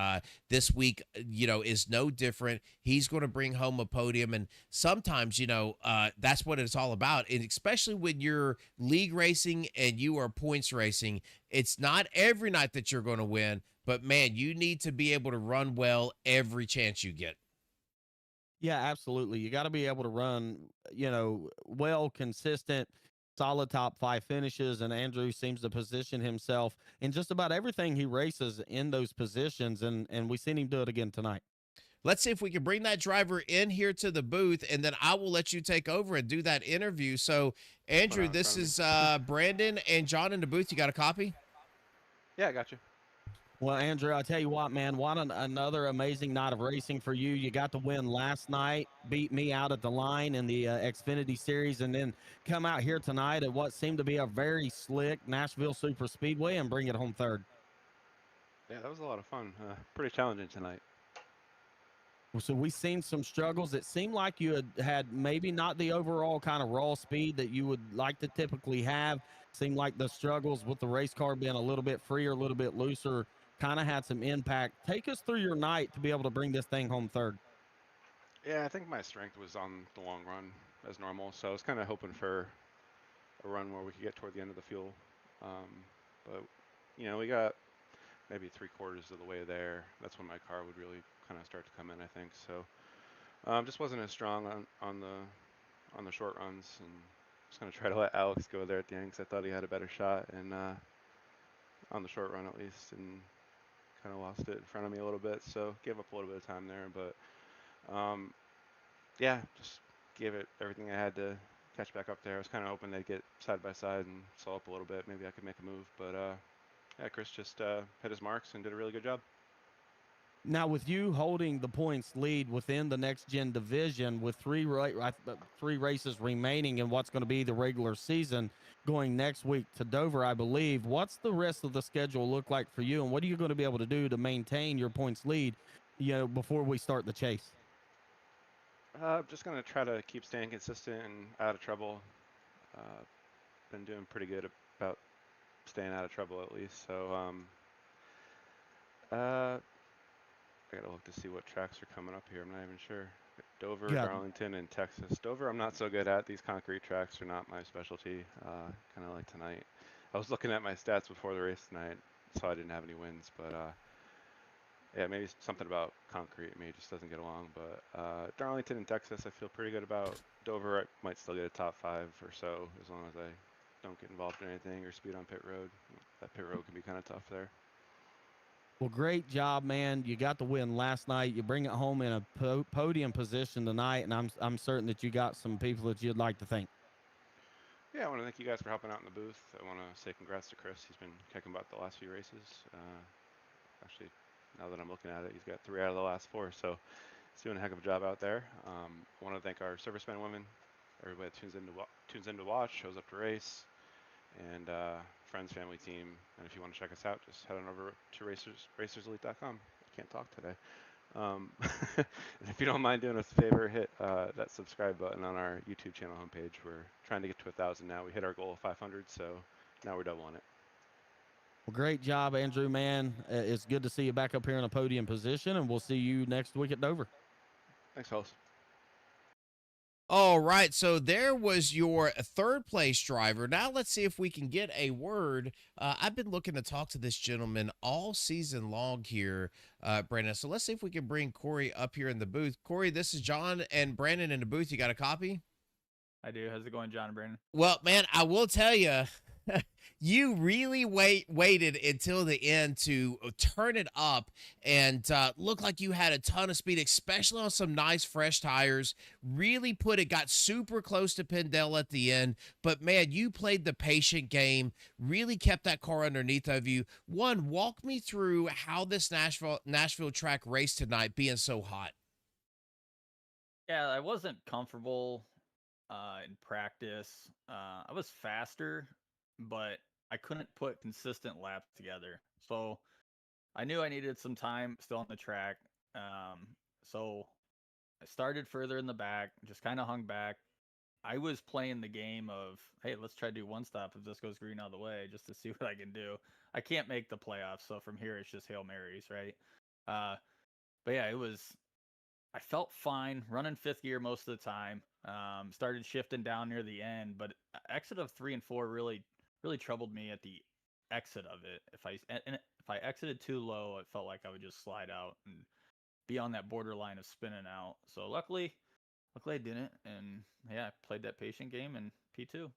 S2: this week, is no different. He's going to bring home a podium. And sometimes, that's what it's all about. And especially when you're league racing and you are points racing, it's not every night that you're going to win. But, man, you need to be able to run well every chance you get.
S3: Yeah, absolutely. You got to be able to run, well, consistent, solid top 5 finishes. And Andrew seems to position himself in just about everything he races in those positions. And we've seen him do it again tonight.
S2: Let's see if we can bring that driver in here to the booth, and then I will let you take over and do that interview. So, Andrew, this is Brandon and John in the booth. You got a copy?
S4: Yeah, I got you.
S3: Well, Andrew, I tell you what, man, what another amazing night of racing for you. You got to win last night, beat me out at the line in the Xfinity Series, and then come out here tonight at what seemed to be a very slick Nashville Super Speedway and bring it home third.
S4: Yeah, that was a lot of fun. Pretty challenging tonight.
S3: So we seen some struggles. It seemed like you had maybe not the overall kind of raw speed that you would like to typically have. Seemed like the struggles with the race car being a little bit freer, a little bit looser, kind of had some impact. Take us through your night to be able to bring this thing home third.
S4: Yeah, I think my strength was on the long run as normal, so I was kind of hoping for a run where we could get toward the end of the fuel. But we got maybe 3/4 of the way there. That's when my car would really kind of start to come in, I think. So just wasn't as strong on the short runs, and just gonna try to let Alex go there at the end because I thought he had a better shot, and on the short run at least, and kind of lost it in front of me a little bit. So gave up a little bit of time there, but yeah, just gave it everything I had to catch back up there. I was kind of hoping they'd get side by side and slow up a little bit. Maybe I could make a move, but yeah, Chris just hit his marks and did a really good job.
S3: Now, with you holding the points lead within the next gen division with three races remaining in what's going to be the regular season going next week to Dover, I believe, what's the rest of the schedule look like for you? And what are you going to be able to do to maintain your points lead, before we start the chase?
S4: Just gonna try to keep staying consistent and out of trouble. Uh, been doing pretty good about staying out of trouble at least. So uh, I gotta look to see what tracks are coming up here. I'm not even sure. Dover,
S3: Yeah.
S4: Darlington, and Texas. Dover, I'm not so good at. These concrete tracks are not my specialty. Kind of like tonight. I was looking at my stats before the race tonight, so I didn't have any wins. But yeah, maybe something about concrete maybe just doesn't get along. But Darlington and Texas, I feel pretty good about. Dover, I might still get a top 5 or so as long as I don't get involved in anything or speed on pit road. That pit road can be kind of tough there.
S3: Well, great job, man. You got the win last night. You bring it home in a podium position tonight, and I'm certain that you got some people that you'd like to thank.
S4: Yeah, I want to thank you guys for helping out in the booth. I want to say congrats to Chris. He's been kicking butt the last few races. Actually, now that I'm looking at it, he's got 3 out of the last 4, so he's doing a heck of a job out there. I want to thank our servicemen and women, everybody that tunes in to watch, shows up to race, and friends, family, team. And if you want to check us out, just head on over to racerselite.com. I can't talk today. If you don't mind doing us a favor, hit that subscribe button on our YouTube channel homepage. We're trying to get to 1,000 now. We hit our goal of 500, so now we're doubling it.
S3: Well, great job, Andrew, man. It's good to see you back up here in a podium position, and we'll see you next week at Dover.
S4: Thanks, fellas.
S2: All right, so there was your third place driver. Now let's see if we can get a word. I've been looking to talk to this gentleman all season long here, Brandon. So let's see if we can bring Corey up here in the booth. Corey, this is John and Brandon in the booth. You got a copy?
S5: I do. How's it going, John and Brandon?
S2: Well, man, I will tell you, you really waited until the end to turn it up and look like you had a ton of speed, especially on some nice fresh tires. Really got super close to Pendel at the end. But man, you played the patient game, really kept that car underneath of you. Walk me through how this Nashville track race tonight being so hot.
S5: Yeah, I wasn't comfortable in practice. I was faster, but I couldn't put consistent laps together. So I knew I needed some time still on the track. So I started further in the back, just kind of hung back. I was playing the game of, hey, let's try to do one stop if this goes green out of the way, just to see what I can do. I can't make the playoffs, so from here it's just Hail Marys, right? But yeah, I felt fine running 5th gear most of the time. Started shifting down near the end, but exit of 3 and 4 really troubled me at the exit of it. If I exited too low, it felt like I would just slide out and be on that borderline of spinning out. So luckily I didn't, and yeah, I played that patient game in P2.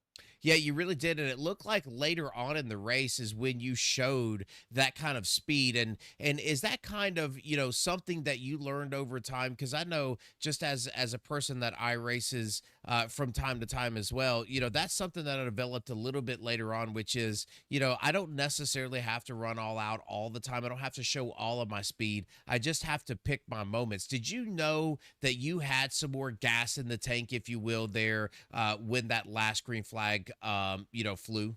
S2: Yeah, you really did, and it looked like later on in the race is when you showed that kind of speed, and is that kind of, something that you learned over time? Because I know, just as a person that I races from time to time as well, that's something that I developed a little bit later on, which is, I don't necessarily have to run all out all the time. I don't have to show all of my speed. I just have to pick my moments. Did you know that you had some more gas in the tank, if you will, there when that last green flag, flew?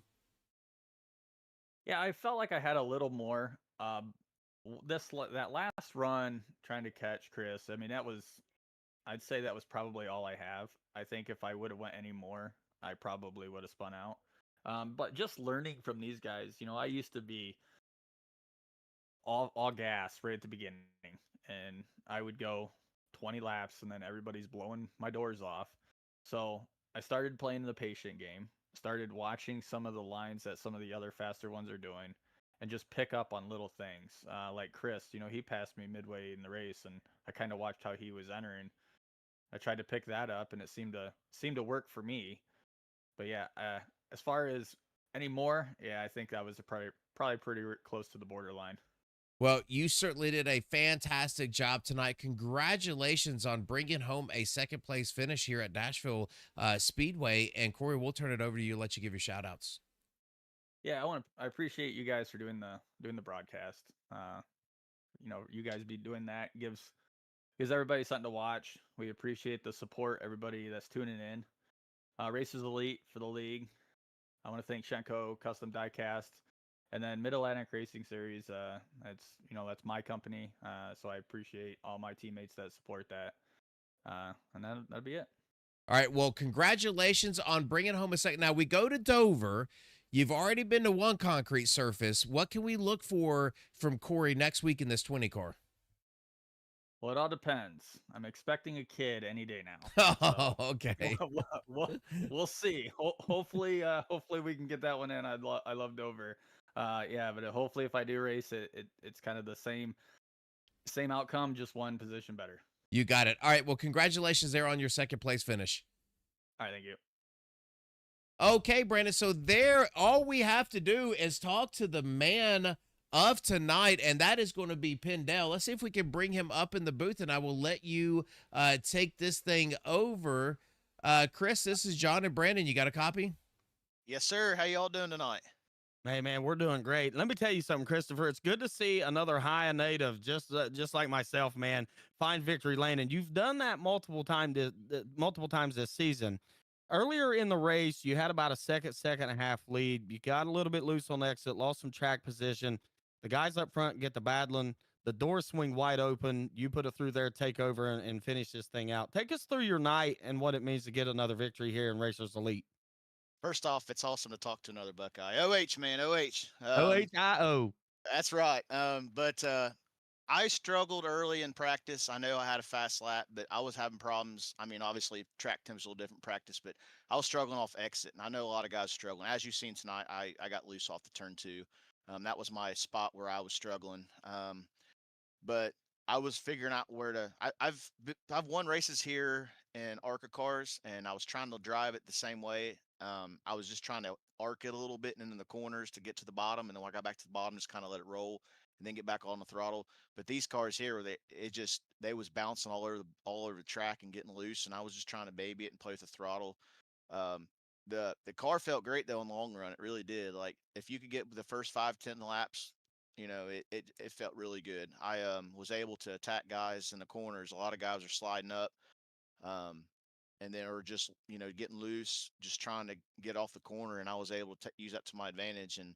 S5: Yeah, I felt like I had a little more. That last run trying to catch Chris. I mean, I'd say that was probably all I have. I think if I would have went any more, I probably would have spun out. But just learning from these guys, I used to be all gas right at the beginning, and I would go 20 laps, and then everybody's blowing my doors off. So I started playing the patient game, started watching some of the lines that some of the other faster ones are doing, and just pick up on little things. Like Chris, he passed me midway in the race, and I kind of watched how he was entering. I tried to pick that up, and it seemed to work for me. But yeah, as far as any more, yeah, I think that was probably pretty close to the borderline.
S2: Well, you certainly did a fantastic job tonight. Congratulations on bringing home a second place finish here at Nashville Speedway. And Corey, we'll turn it over to you, let you give your shout outs.
S5: Yeah, I appreciate you guys for doing the broadcast. You guys be doing that gives everybody something to watch. We appreciate the support, everybody that's tuning in. Races Elite for the league. I want to thank Shenko Custom Diecast, and then Mid Atlantic Racing Series. That's my company. So I appreciate all my teammates that support that. And that'll be it.
S2: All right. Well, congratulations on bringing home a second. Now we go to Dover. You've already been to one concrete surface. What can we look for from Corey next week in this 20 car?
S5: Well, it all depends. I'm expecting a kid any day now.
S2: Oh,
S5: So
S2: okay.
S5: we'll see. Hopefully we can get that one in. I love Dover. Yeah, but hopefully if I do race it's kind of the same outcome, just one position better.
S2: You got it. All right. Well, congratulations there on your second place finish.
S5: All right, thank you.
S2: Okay, Brandon. So there, all we have to do is talk to the man of tonight, and that is going to be Pendel. Let's see if we can bring him up in the booth, and I will let you take this thing over. Chris, this is John and Brandon. You got a copy?
S6: Yes, sir. How y'all doing tonight?
S3: Hey, man, we're doing great. Let me tell you something, Christopher. It's good to see another high native, just like myself, man, find victory lane. And you've done that multiple times this season. Earlier in the race, you had about a second and a half lead. You got a little bit loose on exit, lost some track position. The guys up front get the battling. The doors swing wide open. You put it through there, take over, and finish this thing out. Take us through your night and what it means to get another victory here in Racers Elite.
S6: First off, it's awesome to talk to another Buckeye. OH, man, OH.
S3: OHIO.
S6: That's right. But I struggled early in practice. I know I had a fast lap, but I was having problems. I mean, obviously, track time's a little different practice, but I was struggling off exit, and I know a lot of guys struggling. As you've seen tonight, I got loose off the turn two. That was my spot where I was struggling. But I was figuring out where to. I've won races here in ARCA cars, and I was trying to drive it the same way. I was just trying to arc it a little bit and in the corners to get to the bottom, and then when I got back to the bottom, just kind of let it roll and then get back on the throttle. But these cars here, they was bouncing all over the track and getting loose, and I was just trying to baby it and play with the throttle. Um, the car felt great though in the long run. It really did. Like if you could get the first 5-10 laps, it felt really good. I was able to attack guys in the corners. A lot of guys are sliding up. And they were just getting loose, just trying to get off the corner, and I was able to use that to my advantage, and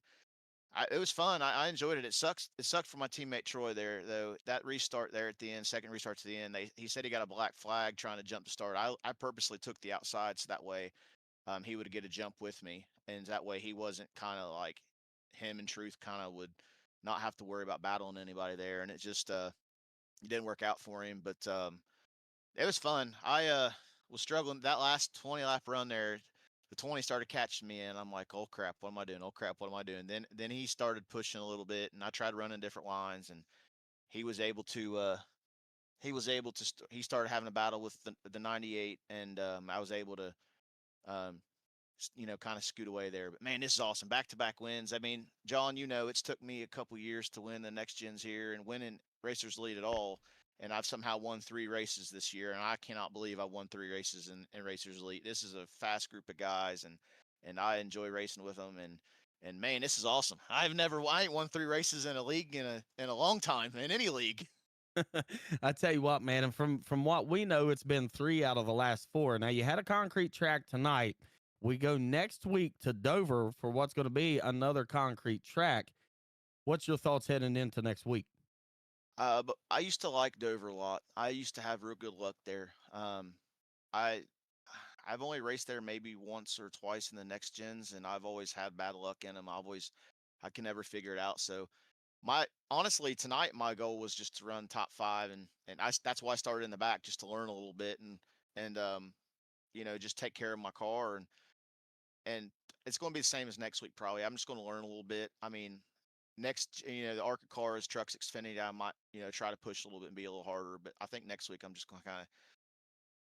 S6: it was fun. I enjoyed it. It sucked for my teammate Troy there though. That restart there at the end, second restart to the end, he said he got a black flag trying to jump to start. I purposely took the outside so that way he would get a jump with me, and that way he wasn't kind of like him and Truth kind of would not have to worry about battling anybody there, and it just didn't work out for him, but it was fun. I was struggling that last 20 lap run there. The 20 started catching me, and I'm like, "Oh crap, what am I doing? Oh crap, what am I doing?" Then he started pushing a little bit, and I tried running different lines, and he was able to he started having a battle with the 98, and I was able to kind of scoot away there. But man, this is awesome. Back-to-back wins. I mean, John, it's took me a couple years to win the next gens here and winning Racers Elite at all. And I've somehow won 3 races this year, and I cannot believe I won 3 races in Racers Elite. This is a fast group of guys, and I enjoy racing with them. And man, this is awesome. I ain't won 3 races in a league in a long time in any league.
S3: I tell you what, man, and from what we know, it's been 3 out of the last 4. Now you had a concrete track tonight. We go next week to Dover for what's going to be another concrete track. What's your thoughts heading into next week?
S6: But I used to like Dover a lot. I used to have real good luck there. I've only raced there maybe once or twice in the next gens, and I've always had bad luck in them. I can never figure it out. So honestly, tonight my goal was just to run top 5, and that's why I started in the back, just to learn a little bit and just take care of my car, and it's going to be the same as next week probably. I'm just going to learn a little bit. I mean, next, the ARCA car is Trucks Xfinity. I might, try to push a little bit and be a little harder, but I think next week I'm just going to kind of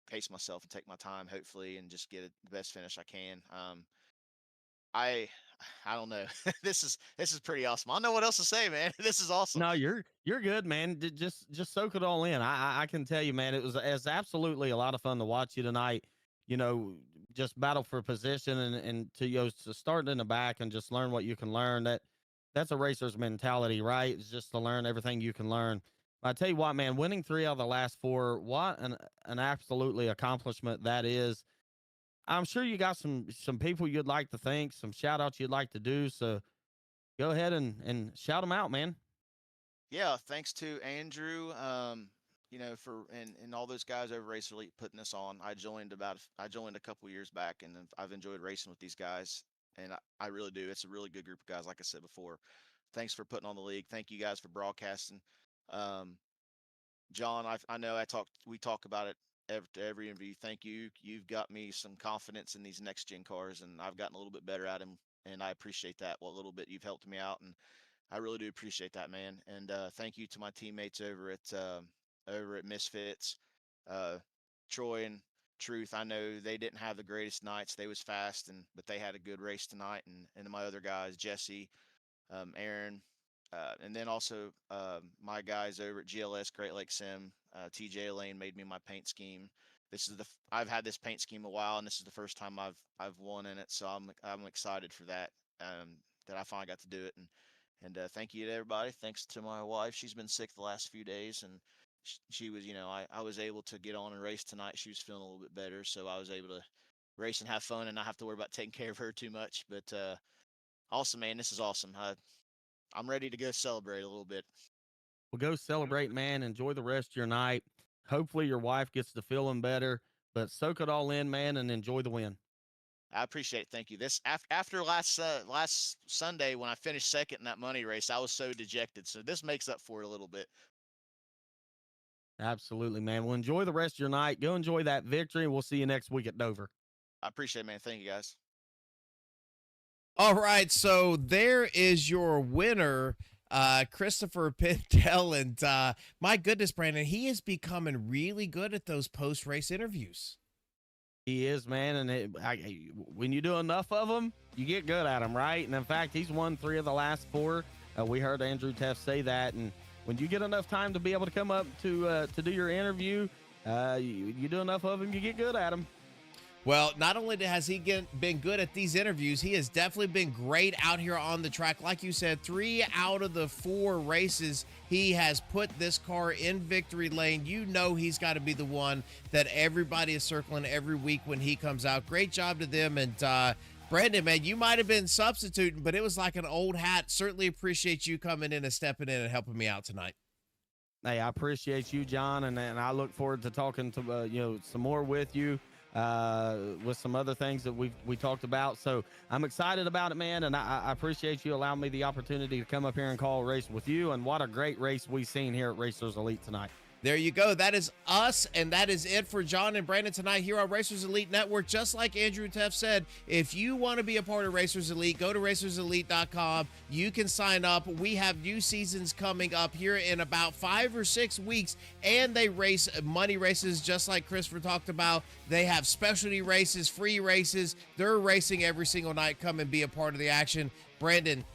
S6: pace myself and take my time, hopefully, and just get the best finish I can. I don't know. This is pretty awesome. I don't know what else to say, man. This is awesome.
S3: No, you're good, man. Just soak it all in. I can tell you, man, it's absolutely a lot of fun to watch you tonight. Just battle for position and to start in the back and just learn what you can learn. That's a racer's mentality, right? It's just to learn everything you can learn. I tell you what, man, winning 3 out of the last 4, what an absolutely accomplishment that is. I'm sure you got some people you'd like to thank, some shout outs you'd like to do. So go ahead and shout them out, man.
S6: Yeah, thanks to Andrew, and all those guys over Racer Elite putting this on. I joined a couple years back, and I've enjoyed racing with these guys, and I really do. It's a really good group of guys, like I said before. Thanks for putting on the league. Thank you guys for broadcasting. John, I know we talk about it every interview. Thank you. You've got me some confidence in these next gen cars, and I've gotten a little bit better at them, and I appreciate that. What little bit you've helped me out, and I really do appreciate that, man. And thank you to my teammates over at Misfits, Troy and Truth. I know they didn't have the greatest nights. They was fast, but they had a good race tonight. And my other guys, Jesse, Aaron, and then also my guys over at GLS Great Lake Sim, TJ Lane made me my paint scheme. I've had this paint scheme a while, and this is the first time I've won in it, so I'm excited for that. That I finally got to do it, and thank you to everybody. Thanks to my wife. She's been sick the last few days, and she was, I was able to get on and race tonight. She was feeling a little bit better, so I was able to race and have fun and not have to worry about taking care of her too much. But awesome, man. This is awesome. I'm ready to go celebrate a little bit.
S3: Well, go celebrate, man. Enjoy the rest of your night. Hopefully your wife gets to feeling better, but soak it all in, man, and enjoy the win.
S6: I appreciate it. Thank you. This after last Sunday when I finished second in that money race, I was so dejected. So this makes up for it a little bit.
S3: Absolutely, man. Well, enjoy the rest of your night. Go enjoy that victory, and we'll see you next week at Dover.
S6: I appreciate it, man. Thank you, guys.
S2: All right, so there is your winner, Christopher Pintel, and my goodness, Brandon, he is becoming really good at those post-race interviews.
S3: He is, man, and when you do enough of them, you get good at them, right? And in fact, he's won 3 of the last 4. We heard Andrew Teff say that, and when you get enough time to be able to come up to do your interview, you do enough of them, you get good at them.
S2: Well, not only has he been good at these interviews, he has definitely been great out here on the track. Like you said, 3 out of the 4 races, he has put this car in victory lane. You know he's got to be the one that everybody is circling every week when he comes out. Great job to them. And Brandon, man, you might have been substituting, but it was like an old hat. Certainly appreciate you coming in and stepping in and helping me out tonight.
S3: Hey, I appreciate you, John, and I look forward to talking to some more with you. With some other things that we talked about. So I'm excited about it, man. And I appreciate you allowing me the opportunity to come up here and call a race with you. And what a great race we've seen here at Racers Elite tonight.
S2: There you go. That is us, and that is it for John and Brandon tonight here on Racers Elite Network. Just like Andrew Teff said, if you want to be a part of Racers Elite, go to racerselite.com. You can sign up. We have new seasons coming up here in about 5 or 6 weeks, and they race money races just like Christopher talked about. They have specialty races, free races. They're racing every single night. Come and be a part of the action. Brandon,